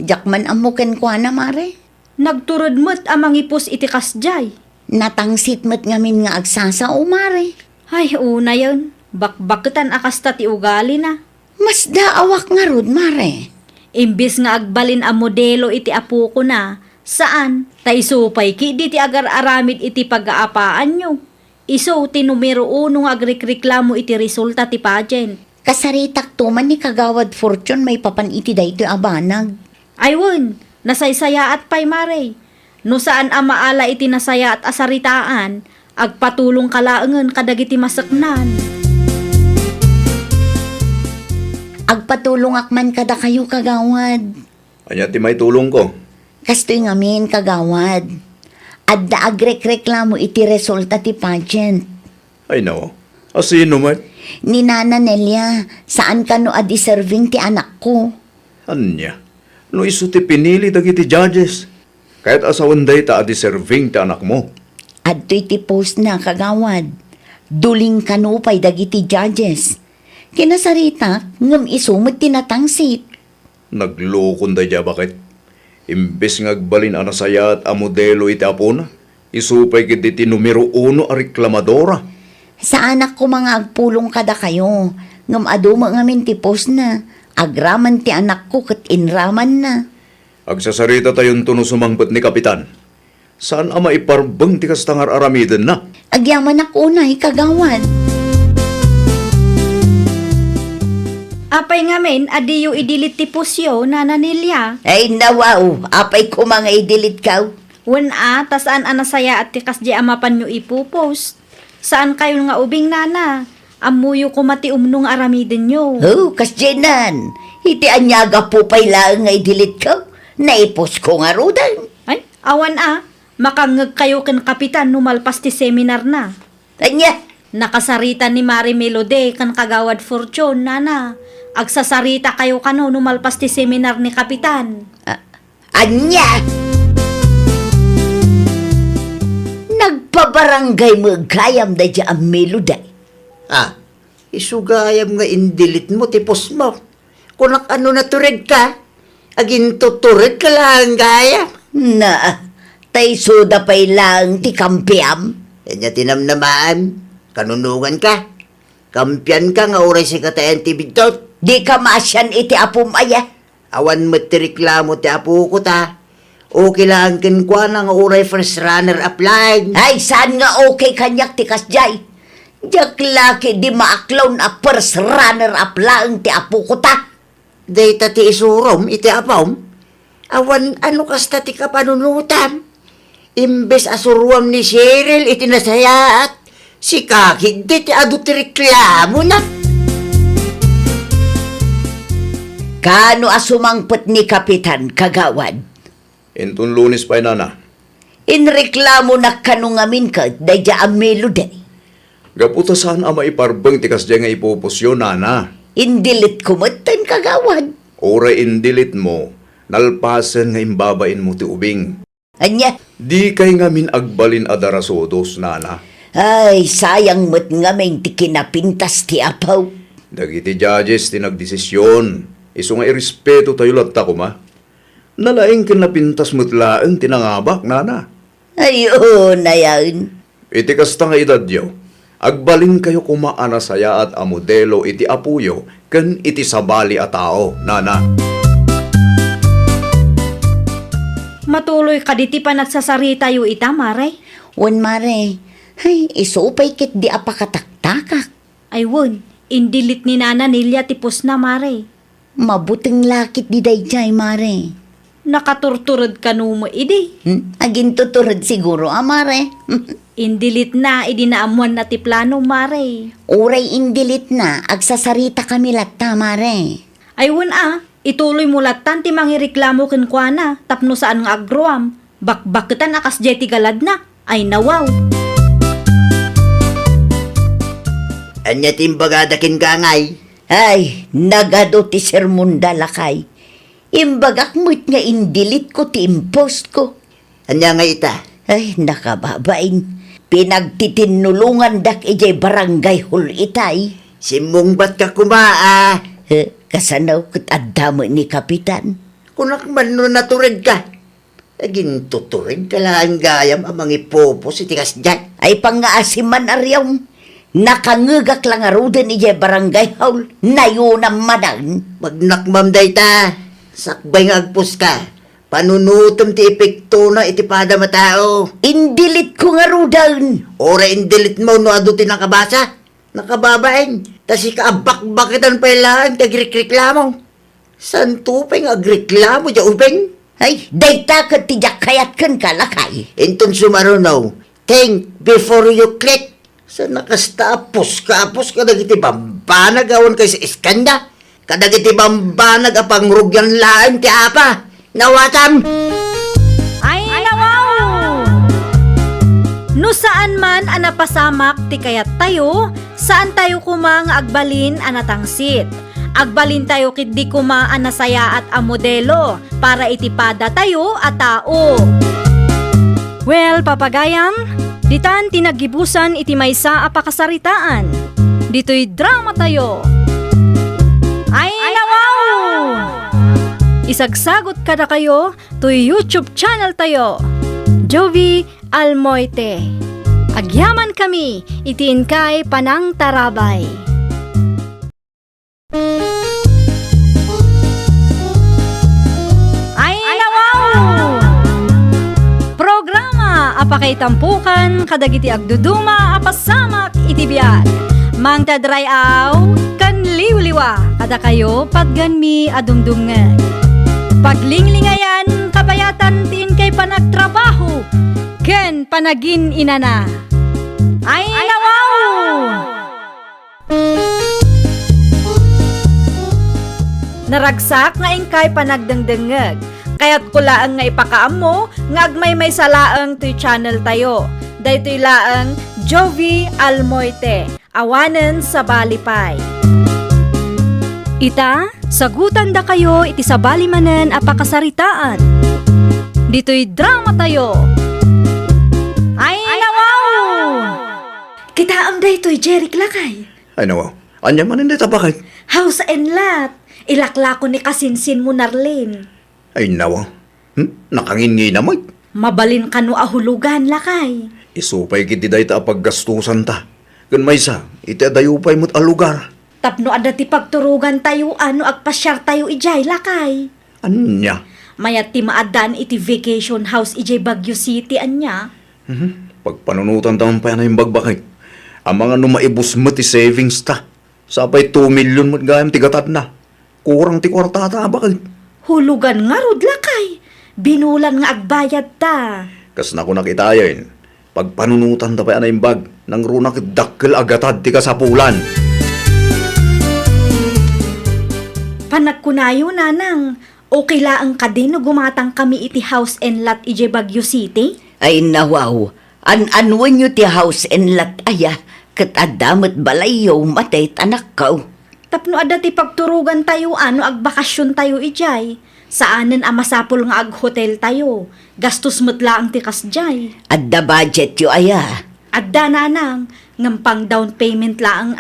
[SPEAKER 3] Jakman amuken ko na, Mare.
[SPEAKER 1] Nagturod mo't amang ipos iti kasjay.
[SPEAKER 3] Natangsit mo't ngamin nga agsasao, Mare.
[SPEAKER 1] Ay, una yun. Bakbakutan akasta ti ugali na.
[SPEAKER 3] Mas daawak nga rod, Mare.
[SPEAKER 1] Imbis nga agbalin ang modelo iti apo ko na, saan?
[SPEAKER 4] Taisupay ki di ti agar aramid iti pag-aapaan nyo. Iso ti numero 1 nga agrekreklamo iti resulta ti pageant.
[SPEAKER 3] Kasaritak tuman ni Kagawad Fortune may papan iti daytoy abanag.
[SPEAKER 4] Aywan, nasaysaya at pay mare. No saan amaala iti nasaya at asaritaan, agpatulong kalaangan kadagiti masaknan.
[SPEAKER 3] Agpatulong akman kada kayo, Kagawad.
[SPEAKER 2] Anya ti may tulong ko.
[SPEAKER 3] Kastoy ngamin, Kagawad. Adda agrek-reklamo iti resulta ti pageant.
[SPEAKER 2] Ay no, asino man?
[SPEAKER 3] Ni Nana Nelia, saan ka no a-deserving ti anak ko?
[SPEAKER 2] Anya, no iso ti pinili dagiti judges. Kahit asawan day ta deserving ti anak mo.
[SPEAKER 3] Adto'y ti post na, Kagawad. Duling kanupay dagiti judges. Kinasarita, ngam isumot tinatangsit.
[SPEAKER 2] Naglukon day ja bakit? Imbes nga agbalin ana saya at a modelo iti apona, isupay kiti ti numero 1 a reklamadora.
[SPEAKER 3] Sa anak ko mga agpulong kada kayo. Ngam aduma ngamin ti post na. Agraman ti anak ko kat inraman na.
[SPEAKER 2] Agsasarita tayon tuno sumangpet ni Kapitan. Saan ama iparbang ti kastangar aramiden na?
[SPEAKER 3] Agyaman ako na, Kagawad.
[SPEAKER 4] Apay ngamin, adiyo idilit ti pusyo, Nana Nelia.
[SPEAKER 3] Ay nawaw, apay ko mga idilit ka.
[SPEAKER 4] Wen tas an anasaya at tikas di amapan nyo ipupost. Saan kayo nga ubing nana? Amuyo ko mati umnong aramiden nyo.
[SPEAKER 3] Oh, kasjenan. Iti anyaga po pay lang nga idilit ka. Naipos ko nga rudan.
[SPEAKER 4] Ay, awan makangag kayo kan kapitan numalpas ti seminar na.
[SPEAKER 3] Anya,
[SPEAKER 4] Nakasarita ni Mari Melode kan Kagawad Fortune, nana. Agsasarita kayo kano numalpas ti seminar ni kapitan.
[SPEAKER 3] anya. Nagpabarangay mo gayam da dya ang meloday.
[SPEAKER 7] Isugayam nga indilit mo, tipos mo. Kung ano naturid ka, agin tuturid ka lang gayam.
[SPEAKER 3] Na, tay soda pay lang ti kampiam.
[SPEAKER 7] Kanya tinamnamaan, kanunungan ka. Kampiyan ka nga oray si katayan ti bidot.
[SPEAKER 3] Di ka masyan iti apum aya.
[SPEAKER 7] Awan mo ti reklamo ti apo ko ta. Okay lang kinkwa nga oray first runner up line.
[SPEAKER 3] Ay, saan nga okay kanyak ti kasjay? Diyak laki di maaklaw na first runner up lang ti apo ko ta.
[SPEAKER 7] Data ti isurom iti apam. Awan ano kasta ti kapanunutan. Imbes asuruam ni Cheryl iti nasayaat. Si kakid di ti adu ti reklamo na.
[SPEAKER 3] Kano asumangpet ni Kapitan, Kagawad?
[SPEAKER 2] Intun Lunes pa'y nana.
[SPEAKER 3] Inreklamo na kanungamin ka, dayja ang melody.
[SPEAKER 2] Gaputa saan ama iparbang ti kasya nga ipupusyo nana.
[SPEAKER 3] Indilit kumatan, Kagawad.
[SPEAKER 2] Oray indilit mo, nalpasen nga imbabain mo ti ubing.
[SPEAKER 3] Anya,
[SPEAKER 2] Di kay ngamin agbalin adarasodos nana.
[SPEAKER 3] ay, sayang mo't ngamin ti kinapintas ti apaw.
[SPEAKER 2] Dagiti judges ti nagdesisyon. Iso nga irespeto tayo latta ko ma. Nalaing kinapintas mo't laeng tinangabak nana.
[SPEAKER 3] Ayun na yan.
[SPEAKER 2] Iti kasta nga edad yo, agbalin kayo kumaana saya at amodelo iti apuyo ken iti sabali a tao, nana.
[SPEAKER 4] Matuloy ka diti pa nagsasarita yu ita, Mare.
[SPEAKER 3] Wan mare, ay, isupay kit di apakataktakak.
[SPEAKER 4] Ay won, indilit ni Nana Nelia tipos na, Mare.
[SPEAKER 3] Mabuting lakit di dayjay, mare.
[SPEAKER 4] Nakaturturod ka mo, idi.
[SPEAKER 3] Agin tuturod siguro, mare.
[SPEAKER 4] Indilit na, idi naamuan na ti plano, Mare.
[SPEAKER 3] Uray indilit na, agsasarita kami latta, mare.
[SPEAKER 4] Ay won ituloy mo latan ti mangireklamo ken kuana, tapno saan nga agruam. Bakbaketan akas jeti galad na. Ay nawaw.
[SPEAKER 7] Anya timbagadakin ka ngay.
[SPEAKER 3] Ay, nagado ti sermunda lakay. Imbagak mo't nga indilit ko ti impost ko.
[SPEAKER 7] Anya nga ita.
[SPEAKER 3] Ay, nakababain. Pinagtitinulungan dak ijay barangay hul itay.
[SPEAKER 7] Simong ba't ka kumaa?
[SPEAKER 3] Kasanaw kat adamo ni Kapitan.
[SPEAKER 7] Kunak man no naturid ka. Agin tuturid ka lang gayam amang ipopos itikas dyan.
[SPEAKER 3] Ay pangaasiman aryong. Nakangagak lang arudan ijay barangay hul. Nayo na manang.
[SPEAKER 7] Magnakmam day ta. Sakbay nga agpos ka. panunutom ti epekto na iti pada matao.
[SPEAKER 3] Indilit ko nga rudan.
[SPEAKER 7] Ora indilit mo no ado ti nakabasa. Nakababain. Tas ikaabak-bakitan pa ilaan ti agreklamo. San tupeng agreklamo di upeng?
[SPEAKER 3] Ay, dayta ka tijak kayat kan kalakay.
[SPEAKER 7] Inton sumarunaw, think before you click. Sa nakastapos ka dagiti bambanag awan kay sa iskanda. Kadagiti bambanag apang rugyan laang ti apa. Nawatam!
[SPEAKER 1] Ay, nawaw! No saan man anapasamak ti kayat tayo, saan tayo kuma nga agbalin anatangsit. Agbalin tayo kit di kuma anasaya at amodelo para itipada tayo at tao. Well, papagayam, ditan tinagibusan iti maysa a pakasaritaan. Dito'y drama tayo. Ay, nawaw! Isagsagot kada kayo to YouTube channel tayo. Jovi Almoite. Agyaman kami, itiin kay Panang Tarabay. Ay, nawaw! Programa apakay tampukan kadagiti agduduma apasamak iti biag. Mang tadrayaw kan liwliwa kada kayo pagganmi adumdumngeg. Paglinglingayan kabayatan tiin kay panagtrabaho ken panagin inana. Ay, nawaw! Naragsak nga ingkay panagdengdengeg. Kaya't kulaang nga ipakaam mo, nga agmay may salaang to channel tayo. Daytoy laang Jovi Almoite, awanen sa balipay. Ita, sagutan da kayo iti sa balimanen apakasaritaan. Dito'y drama tayo. Ay, nawaw!
[SPEAKER 4] Kitaam daytoy Jeric lakay.
[SPEAKER 2] Ay nawaw, anya man hindi tabakay.
[SPEAKER 4] House and lot. Ilaklako ni kasinsin mo Narlene.
[SPEAKER 2] Ay nawaw, nakangingi na mo.
[SPEAKER 4] Mabalin ka no ahulugan lakay.
[SPEAKER 2] Isupay kiti day ta paggastusan ta. Gan may sa, iti adayupay mo't alugar.
[SPEAKER 4] Tapno ada ti pagturugan tayo ano agpasyar tayo ijay lakay.
[SPEAKER 2] Anya?
[SPEAKER 4] Mayat ti maadaan iti vacation house ijay Baguio City anya.
[SPEAKER 2] Pagpanunutan taman pa na yung bagbakay. Ang mga numaibus mo ti savings ta. Sapay 2 million mo't gayam ti gatad na. Kurang ti kwarta ta bakay.
[SPEAKER 4] Hulugan nga rod lakay. Binulan nga agbayad ta.
[SPEAKER 2] Kas na ko nakita yun. Pagpanunutan ta pa na yung bag. Nang runak dakkel agatad ti kasapulan.
[SPEAKER 4] Panagkunayo nanang. Okay laang ka din no gumatang kami iti house and lot ijay Baguio City?
[SPEAKER 3] Ay nawaw, an-anwan nyo ti house and lot aya, kat adamat balayo matay tanak kao.
[SPEAKER 4] Tapno ada ti pagturugan tayo ano agbakasyon tayo ijay. Saanen amasapol nga ag-hotel tayo. Gastos metlaang ti kasjay.
[SPEAKER 3] Adda budget yo aya.
[SPEAKER 4] Adda nanang, ngampang down payment laang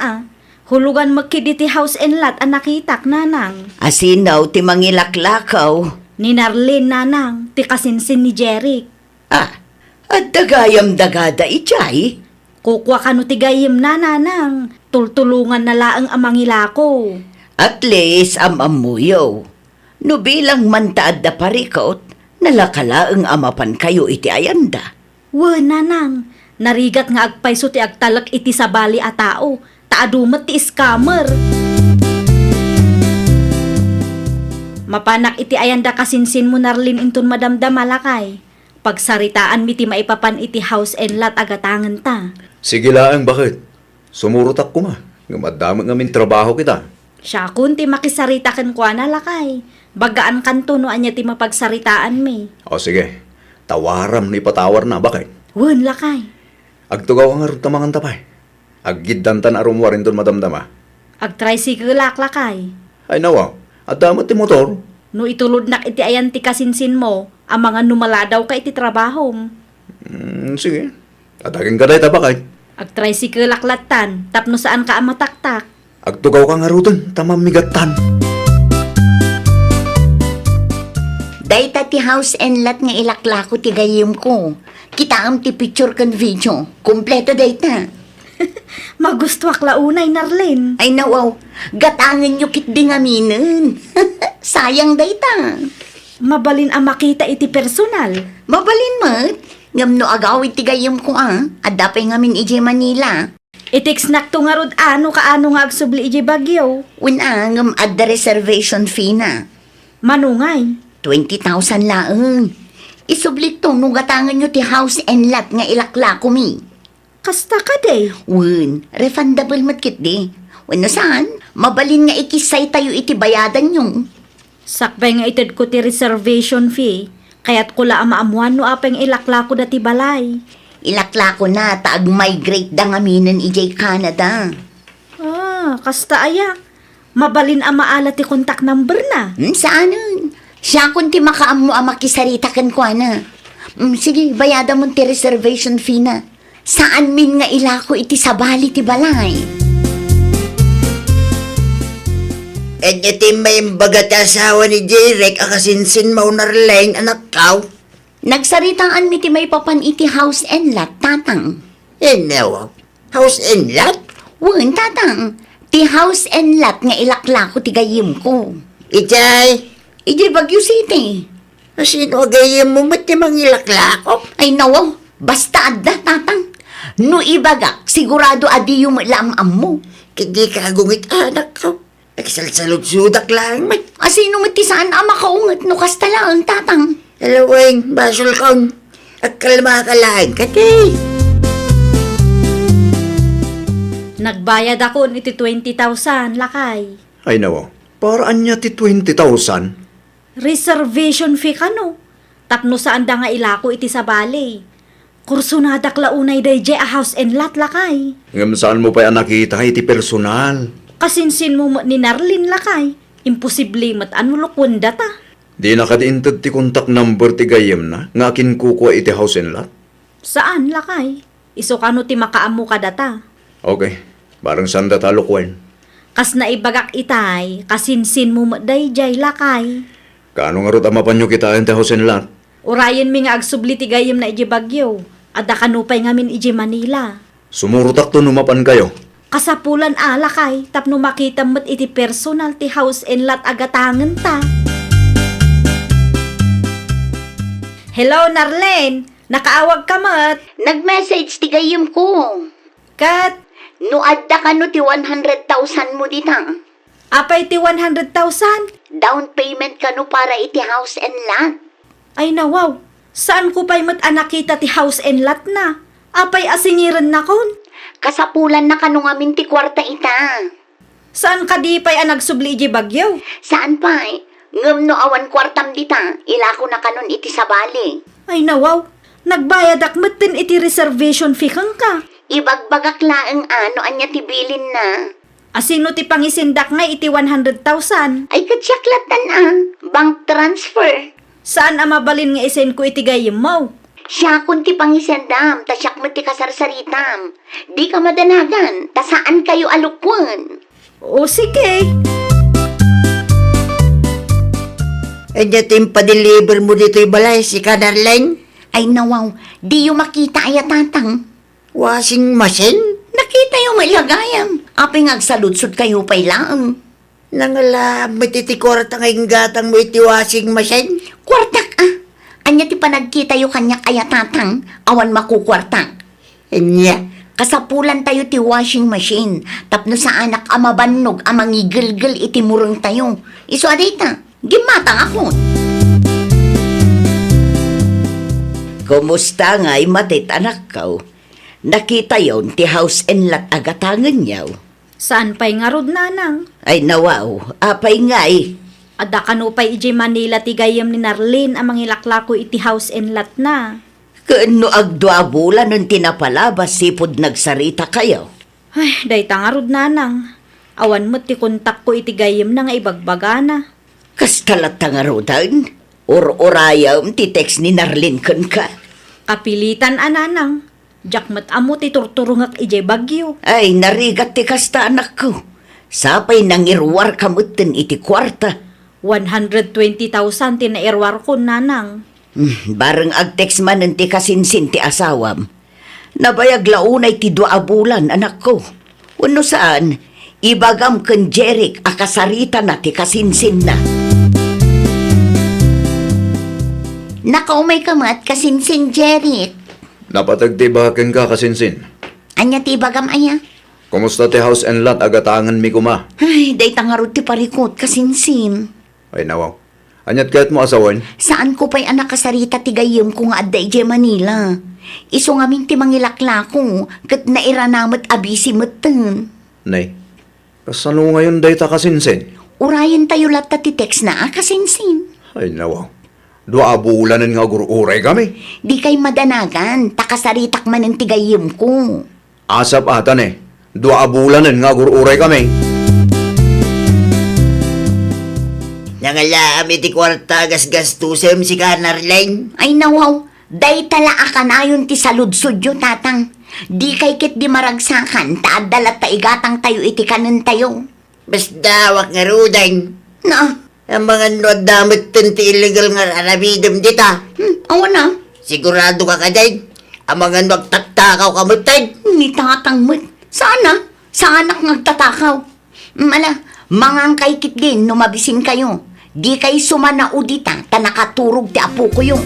[SPEAKER 4] Hulugan makidi ti house and lot ang nakitak nanang.
[SPEAKER 3] Asinaw ti mangilaklakaw.
[SPEAKER 4] Ni Narlene nanang, ti kasinsin ni Jeric.
[SPEAKER 3] At dagayam dagada ijay.
[SPEAKER 4] Kukwa ka no ti gayim na nanang. Tultulungan na laang amangilako.
[SPEAKER 3] At least amamuyo. No bilang mantaad da parikot, nalakalaang amapan kayo iti ayanda.
[SPEAKER 4] Nanang, narigat nga agpayso ti agtalak iti sabali a tao. Taadumat ti scammer. Mapanak iti ayanda kasinsin mo Narlene inton madamdam malakay. Pagsaritaan mi ti maipapan iti house and lot agatangan ta.
[SPEAKER 2] Sige laang bakit? Sumurutak ko ma. Ngamadamag ngamin trabaho kita.
[SPEAKER 4] Siya kun ti makisarita ken kwa na lakay. Bagaan kanto no anya ti mapagsaritaan mi.
[SPEAKER 2] O sige, tawaram ni patawar na bakit?
[SPEAKER 4] Lakay.
[SPEAKER 2] Agtugaw ang arot tamangan tapay. Aggidantan arumwarin ton madamdama.
[SPEAKER 4] Ag-tricycle lakay.
[SPEAKER 2] Ay nawaw, at damat ti motor.
[SPEAKER 4] No itulod nak iti ayan ti kasinsin mo, ang mga numaladaw ka iti trabaho.
[SPEAKER 2] Sige, tatagin ka day tabakay.
[SPEAKER 4] Ag-tricycle laklatan, tapno saan ka amataktak.
[SPEAKER 2] Agtugaw kang aruton, tamamigatan.
[SPEAKER 3] Dayta ti house and lot nga ilaklako ti gayim ko. Kitaam ti picture kan video. Kompleto dayta.
[SPEAKER 4] Magustuak launay Narlene.
[SPEAKER 3] Ay nawaw, gatangan nyo kit di nga minin. Sayang dayta.
[SPEAKER 1] Mabalin ang makita iti personal.
[SPEAKER 3] Mabalin mat. Ngam no agawit ti gayam ko at dapay ngamin ije Manila.
[SPEAKER 1] Itiksak to nga rod kaano nga agsubli iti bagyo.
[SPEAKER 3] Ngam at the reservation fee na.
[SPEAKER 1] Manungay.
[SPEAKER 3] 20,000 laeng. Isublit to nung gatangan nyo ti house and lot nga ilakla ko mi.
[SPEAKER 1] Kasta ka day.
[SPEAKER 3] Refundable mat kit di. Wano saan? Mabalin nga ikisay tayo iti bayadan nyo.
[SPEAKER 1] Sakbay nga ited ko ti reservation fee. Kaya't kula maamuan no apeng ilakla ko dati balay.
[SPEAKER 3] Ilakla ko na taag migrate da ngaminan ijay Canada.
[SPEAKER 1] Kasta aya. Mabalin ang maala ti contact number na.
[SPEAKER 3] Saan? Siya kun ti makaam mo ang makisaritakan ko na. Sige, bayada mo ti reservation fee na. Saan min nga ilako iti sabali ti balay?
[SPEAKER 7] E iti may bagat asawa ni Jerek akasinsin maunarleng anak kaw.
[SPEAKER 3] Nagsaritaan mi ti may papan iti house and lot, tatang.
[SPEAKER 7] Enaw, house and lot?
[SPEAKER 3] Tatang. Ti house and lot nga ilakla ko ti gayim ko.
[SPEAKER 7] Ijay,
[SPEAKER 3] Iti Baguio City.
[SPEAKER 7] sino agayim mo mat ti mangilakla ko?
[SPEAKER 3] Ay nawaw, basta adda, tatang. No ibagak, sigurado adi yung lamam mo.
[SPEAKER 7] Kidi kagungit anak ko. Nagsalsalod-sudak lang mat.
[SPEAKER 3] Asino mo ti saan ama kaungat no kasta lang, tatang.
[SPEAKER 7] Alaweng, basol kong. Agkalma ka lang, kati.
[SPEAKER 1] Nagbayad ako iti 20,000 lakay.
[SPEAKER 2] Ay nawa, paraan niya ti 20,000?
[SPEAKER 1] Reservation fee kano. Tapno saan da nga ilako iti sabali. Kursunadak launay dayjay a house and lot lakay.
[SPEAKER 2] Ngam saan mo pa yan nakita iti personal?
[SPEAKER 1] Kasinsin mo ni Narlin lakay. Imposible mat anulokon data.
[SPEAKER 2] Di nakadiintad ti contact number ti gayem na, nga akin kukuha iti house and lot?
[SPEAKER 1] Saan lakay? Iso kano ti makaamo ka data.
[SPEAKER 2] Okay, barang sanda talo kwen.
[SPEAKER 1] Kas naibagak itay, kasinsin mo dayjay lakay.
[SPEAKER 2] Kaano nga rot amapan nyo kitaan ti house and lot?
[SPEAKER 1] Urayan mi nga agsubli ti gayem na iji Bagyo. Adda kanupay ngamin iji Manila.
[SPEAKER 2] Sumurutak to numapan kayo.
[SPEAKER 1] Kasapulan alakay, tapno makita mo't iti personal ti house and lot agatangan ta. Hello, Narlen! Nakaawag ka mat?
[SPEAKER 3] Nag-message ti gayim ko.
[SPEAKER 1] Kat,
[SPEAKER 3] No adda ka no ti 100,000 mo ditang.
[SPEAKER 1] apay ti 100,000?
[SPEAKER 3] Down payment ka no para iti house and lot.
[SPEAKER 1] Ay nawaw, saan ko pa'y mat anakita ti house and lot na? Apay asingiran na kon?
[SPEAKER 3] Kasapulan na ka no ngamin ti kwarta ita.
[SPEAKER 1] Saan ka di pa'y nagsubli iji Bagyo?
[SPEAKER 3] Saan pa Ngam no awan kwartam dita, ilako na kanon iti sabali.
[SPEAKER 1] Ay nawaw, nagbayad akmatin iti reservation fee kang ka.
[SPEAKER 3] Ibagbagak laeng ano anya ti bilin na.
[SPEAKER 1] Asino ti pangisindak nga iti 100,000?
[SPEAKER 3] Ay katsaklatan bank transfer.
[SPEAKER 1] Saan ang mabalin nga isen ko iti gayem mo?
[SPEAKER 3] Siya kun ti pangisendam, tasyak mo ti kasarsaritam. Di ka madanagan, ta saan kayo alukwan?
[SPEAKER 1] O sige.
[SPEAKER 7] E natin pa-deliver mo dito yung balay, si Kanarleng.
[SPEAKER 3] Ay nawaw, di yung makita ay tatang.
[SPEAKER 7] Washing machine?
[SPEAKER 3] Nakita yung malagayam. Aping agsaludsod kayo pa'y lang.
[SPEAKER 7] Nangala, matitikorata ngayong gatang mo iti washing machine?
[SPEAKER 3] Kwartak Anya ti panagkita yung kanya kaya tatang, awan makukwartak.
[SPEAKER 7] Enya,
[SPEAKER 3] Kasapulan tayo ti washing machine. Tapno sa anak amabannog, amangigilgil iti murong tayo. Iso aday ta, gimatang ako.
[SPEAKER 7] kumusta nga'y matit anak kaw? Nakita yon ti house and lot agatangan yaw.
[SPEAKER 1] Saan pa'y nga rod nanang?
[SPEAKER 7] Ay nawaw, apay nga'y.
[SPEAKER 1] Adda kanupay iji Manila ti gayem ni Narlin ang mangilaklako iti house and lot na.
[SPEAKER 7] Kaano agdwa bulan nun tinapalabas sipod nagsarita kayo?
[SPEAKER 1] Ay, dayta nga rod nanang. Awan mo ti kontak ko iti gayem na nga ibagbagana.
[SPEAKER 7] Kastalat nga rodan? Or-orayam ti text ni Narlin kun ka?
[SPEAKER 1] Kapilitan ananang. Jakmat amo ti turturungak ije Bagyo.
[SPEAKER 7] Ay, narigat ti kasta anak ko. Sapay nangirwar kamutin iti kwarta.
[SPEAKER 1] 120,000 tinairwar ko nanang.
[SPEAKER 7] Bareng ag-text man ti kasinsin ti asawam. Nabayag launay ti 2 bulan anak ko. Uno saan, ibagam ken Jeric akasarita na ti kasinsin na.
[SPEAKER 3] Nakaumay ka mat kasinsin Jerit.
[SPEAKER 2] Napatagtibakin ka kasinsin.
[SPEAKER 3] Anya ti bagam aya?
[SPEAKER 2] Kumusta ti house and lot agatangan mi kuma?
[SPEAKER 3] Ay, day tangarod ti parikot kasinsin.
[SPEAKER 2] Ay nawaw. Anyat kahit mo asawan?
[SPEAKER 3] Saan ko pa'y anak kasarita ti gayem ko nga adda ije Manila? Iso nga min ti mangilakla ko, kat nairanamat abisi matan.
[SPEAKER 2] Nay, kasano ngayon day ta kasinsin?
[SPEAKER 3] Urayan tayo latta ti text na kasinsin.
[SPEAKER 2] Ay nawaw. Dua bulanan nga gururay kami.
[SPEAKER 3] Di kay madanagan, takasaritak man ang tigayim ko.
[SPEAKER 2] Asap atan eh. Dua bulanan nga gururay kami.
[SPEAKER 7] Nangala iti kwarta gasgastusem si Kanarleng.
[SPEAKER 3] Ay nawaw, day tala akanayon ti saludsud yo tatang. Di kay kit di maragsakan, taadalat ta igatang tayo iti kanan tayo.
[SPEAKER 7] Basta wak nga rudeng.
[SPEAKER 3] Na,
[SPEAKER 7] Ang mga damot ti illegal nga arabidom dita.
[SPEAKER 3] awan na,
[SPEAKER 7] Sigurado ka kaday. Ang mga nagtatakaw kamutay.
[SPEAKER 3] ni tatang mo't. Sana, sa anak ngagtatakaw. Mala, mangang kay kit din, numabisin kayo. Di kay sumana udita, ta nakaturog ti apo ko yung.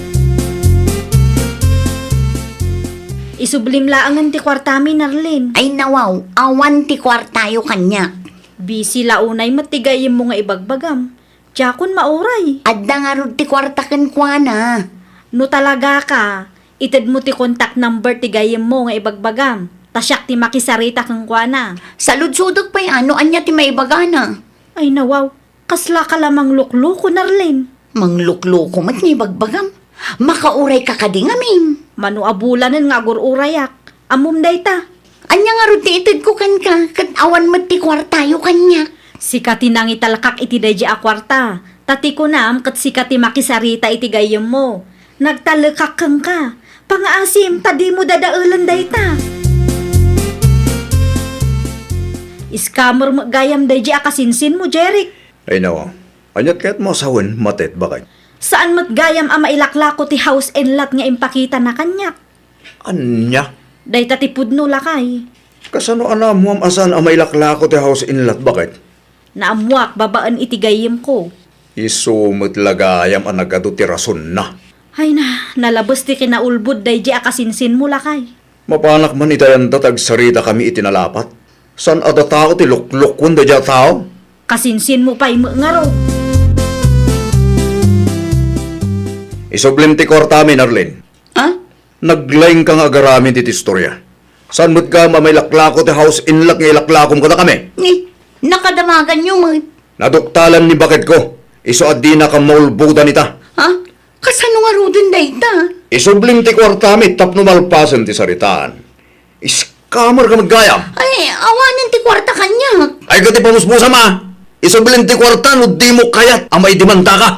[SPEAKER 1] Isublim laangan ti kwartami, Narlin.
[SPEAKER 3] Ay nawaw, awan ti kwartayo kanya.
[SPEAKER 1] Busy launay matigayim mo nga ibagbagam. Tiyakon mauray.
[SPEAKER 3] Adda nga rod ti kwartaken kwa na.
[SPEAKER 1] No talaga ka, ited mo ti contact number ti gayem mo nga ibagbagam. Tasyak ti makisarita kang kuana.
[SPEAKER 3] Saludsudog pa'y ano, anya ti maibagana.
[SPEAKER 1] Ay nawaw, kasla ka lamang lukluko, Narlin.
[SPEAKER 3] Manglukluko mat ni bagbagam. Makauray ka kadi ngamin.
[SPEAKER 1] Manu abulanan nga agururayak. Amum dayta.
[SPEAKER 3] Anya nga rod ti ited ko kan ka, kat awan mat ti kwartayo kanya.
[SPEAKER 1] Sikati nang italakak iti daji akwarta. Tati ko nam kat sikati makisarita iti gayem mo. Nagtalakak kang ka. Pangaasim, tadi mo dadaulan dayta. Scammer mo gayam daji akasinsin mo, Jeric.
[SPEAKER 2] Ay nawaw. Anyat kahit mo asawan, matet bakit?
[SPEAKER 1] Saan mat gayam ama ilaklako ti house and lot nga impakita na kanyak?
[SPEAKER 2] Anya?
[SPEAKER 1] Dayta ti pudno lakay.
[SPEAKER 2] Kasano ana mo am asan ang mailaklako ti house and lot bakit?
[SPEAKER 1] Naamuak babaan iti gayem ko.
[SPEAKER 2] Isumot lagayam ang nagado ti rason na.
[SPEAKER 1] Ay na, nalabos ti kinaulbud daji akasinsin mo lakay.
[SPEAKER 2] Mapanak man itayan tatag sarita kami itinalapat. San ada tao ti lukluk kun da tao?
[SPEAKER 1] Kasinsin mo pa'y ngaro.
[SPEAKER 2] Isublim ti kortami, Narlin.
[SPEAKER 3] Ha?
[SPEAKER 2] Naglaing kang agaramin ti istorya. San mo't ka mamailaklako ti house in lot nga ilaklakom ko na kami?
[SPEAKER 3] Ni, nakadamagan nyo mat.
[SPEAKER 2] Naduktalan ni bakit ko. Iso at di na ka maulbudan ita.
[SPEAKER 3] Ha? Kasano nga rodin dayta?
[SPEAKER 2] Isublim ti kortami tapno malpasan ti saritaan. Iskamar ka maggayam.
[SPEAKER 3] Ay, awanan ti kwarta kanya.
[SPEAKER 2] Ay ka ti pamuspusa ma. Isublim ti kwarta no di mo kayat ang maidimanda ka.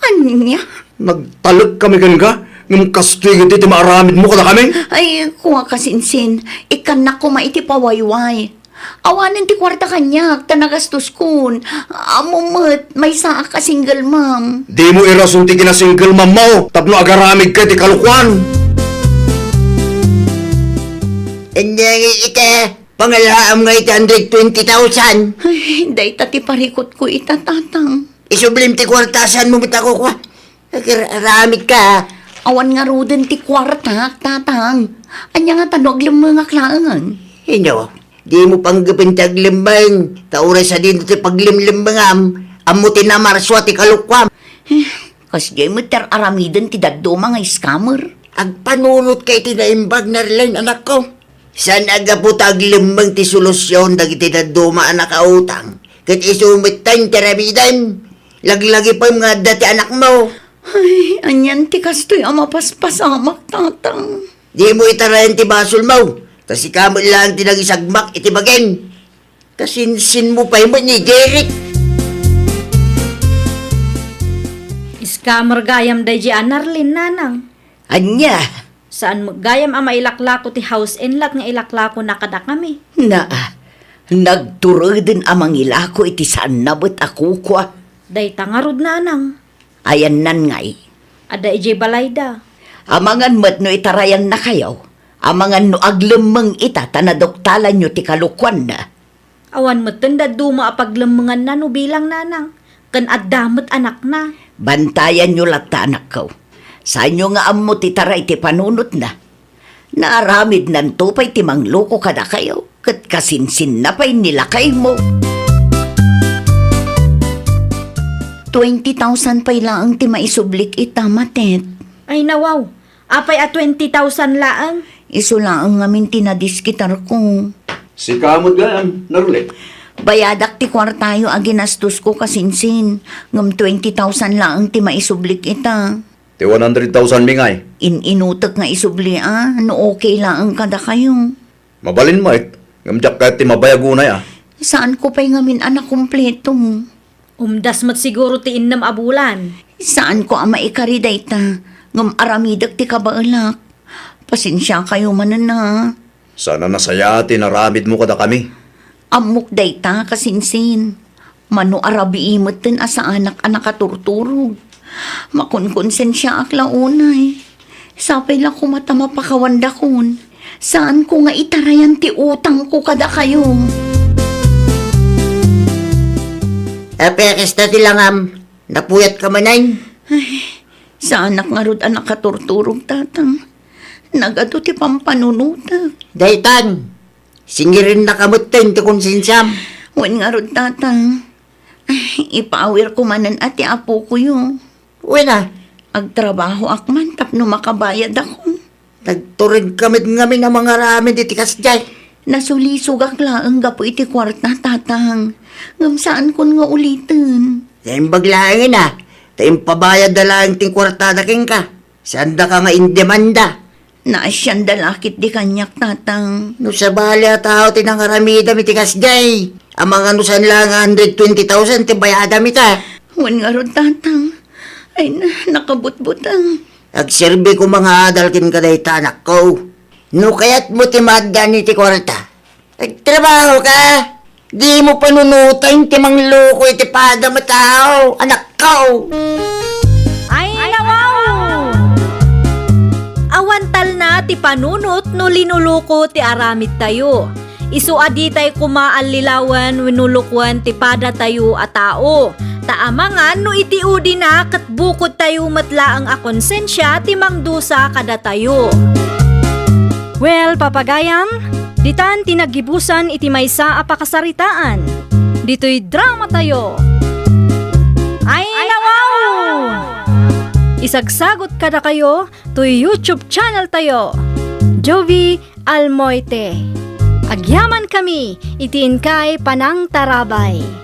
[SPEAKER 3] Anya?
[SPEAKER 2] Nagtalog kami kan ka. Ngam kastigit iti maaramid mo kada kami.
[SPEAKER 3] Ay, kuha kasinsin. Ikan na ko maiti pawayway. Awanan ti kwarta kanya, tanagastos kun. Amumot, may saa ka single mom.
[SPEAKER 2] Di mo irasun ti kinasingle mom mo. Tapno agaramid ka ti kalukwan.
[SPEAKER 7] Hindi ite. Pangalaam nga ite 120,000.
[SPEAKER 3] Ay, day tati parikot ko itatatang.
[SPEAKER 7] Isublim ti kwartasan mo bitako ko. Ramit ka.
[SPEAKER 3] Awan nga rodin ti kwarta, tatang. Anya nga tanog mga klaangan.
[SPEAKER 7] Hino, di mo panggapin taglimbang. Tauray sa din ti paglimlimbangam. Amo tinamarswa ti kalukwam.
[SPEAKER 3] Kasgay mo ter aramidan ti daddo mga scammer.
[SPEAKER 7] Agpanunot kay tinaimbag na rin anak ko. San aga po taglimbang ti solusyon dagiti daduma anak utang. Kat isumitan ti rabidan. Laglagi pa yung nga dati anak mo.
[SPEAKER 3] Ay, anyan ti kastoy ama paspasamak, tatang.
[SPEAKER 7] Di mo itarayan ti basol mo. Kasi kamo lang tinagisagmak iti bageng. Kasinsin mo pa mo ni Derek.
[SPEAKER 1] Scammer gayam daji Narlin, nanang.
[SPEAKER 7] Anya?
[SPEAKER 1] Saan gayam ama ilaklako ti house and lot nga ilaklako na kada kami.
[SPEAKER 3] Na, nagturo din amang ilako iti saan nabot ako kwa.
[SPEAKER 1] Dayta nga rod, nanang.
[SPEAKER 3] Ayan nan ngay.
[SPEAKER 1] Ada ije balayda.
[SPEAKER 3] Amangan mat no itarayan na kayo. Amangan no aglemeng ita tanadoktalan nyo ti kalukwan na.
[SPEAKER 1] Awan mo tanda duma apaglemengan na no bilang nanang. Kan adamot anak na.
[SPEAKER 3] Bantayan nyo lata anak ko. Sa inyo nga amo ti taray ti panunot na. Naaramid nan tupay ti mangloko kada kayo. Kat kasinsin na pa'y nilakay mo. 20,000 pa'y laang ti maisublik ita, Matet.
[SPEAKER 1] Ay nawaw, apay a 20,000 laang.
[SPEAKER 3] Iso laang ngamin tinadiskitar ko.
[SPEAKER 2] Si kamod gayam, naruli.
[SPEAKER 3] Bayadak ti kwartayo a ginastos ko kasinsin. Ngam 20,000 laang ti maisublik ita.
[SPEAKER 2] Ti 100,000 mingay.
[SPEAKER 3] Inutak nga isubli no okay laang kada kayo.
[SPEAKER 2] Mabalin mo ngamjak kahit ti mabayagunay
[SPEAKER 3] Saan ko pa'y ngamin anak kumpleto?
[SPEAKER 1] Umdas mat siguro ti innam abulan.
[SPEAKER 3] Saan ko ama ikariday ta? Ngam aramidak ti kabaalak. Pasensya kayo manan na.
[SPEAKER 2] Sana nasaya ti naramid mo kada kami.
[SPEAKER 3] Amok day ta kasinsin. Mano arabi imot tin asa anak katurturog. Makunkonsensya ak launay. Sapay la ko mata mapakawandakon. Saan ko nga itarayan ti utang ko kada kayo?
[SPEAKER 7] Pekes na tilangam. Napuyat ka manay.
[SPEAKER 3] Sa anak nga rod anak katurturog tatang. Nagado ti pampanunuta.
[SPEAKER 7] Daytan. Singirin na kamutin ti konsensyam.
[SPEAKER 3] Wen nga rod tatang. Ipaawir ko manan ati apo ko yun.
[SPEAKER 7] Wena.
[SPEAKER 3] Agtrabaho akman tapno makabayad ako.
[SPEAKER 7] Nagturig kamit ngamin ng mga ramen iti kasjay.
[SPEAKER 3] Nasulisog akla ang gapo iti kwarta tatang. Ngam saan kun nga ulitin.
[SPEAKER 7] Dahil baglangin Dahil pabayad na lang ting kwartada king ka. Saan da ka nga indemanda.
[SPEAKER 3] Naasyan dalakit di kanyak tatang.
[SPEAKER 7] No sa bali at tao tinangaramida mi ti kasjay. Ang mga nusan lang 120,000 ti bayada mi ta.
[SPEAKER 3] Wen nga rod tatang. Ay nakabutbutang.
[SPEAKER 7] Agserbi ko mga adalkin ka dahi anak ko. No kaya't mo ti maddan ni ti kwarta. Nagtrabaho ka. Di mo panunutan ti mangloko iti pada matao. Anak ko.
[SPEAKER 1] Ay nawaw! Awantal na ti panunot no linuluko ti aramid tayo. Isu aditay kumaallilawan winulukwan ti pada tayo a tao. Taamangan no iti udi na kat bukod tayo matla ang akonsensya ti mangdusa kada tayo. Well, papagayam, ditan tinagibusan iti maysa a pakasaritaan. Dito'y drama tayo. Ay nawaw! Isagsagot kada kayo to YouTube channel tayo. Jovi Almoite. Agyaman kami, itiin kay Panang Tarabay.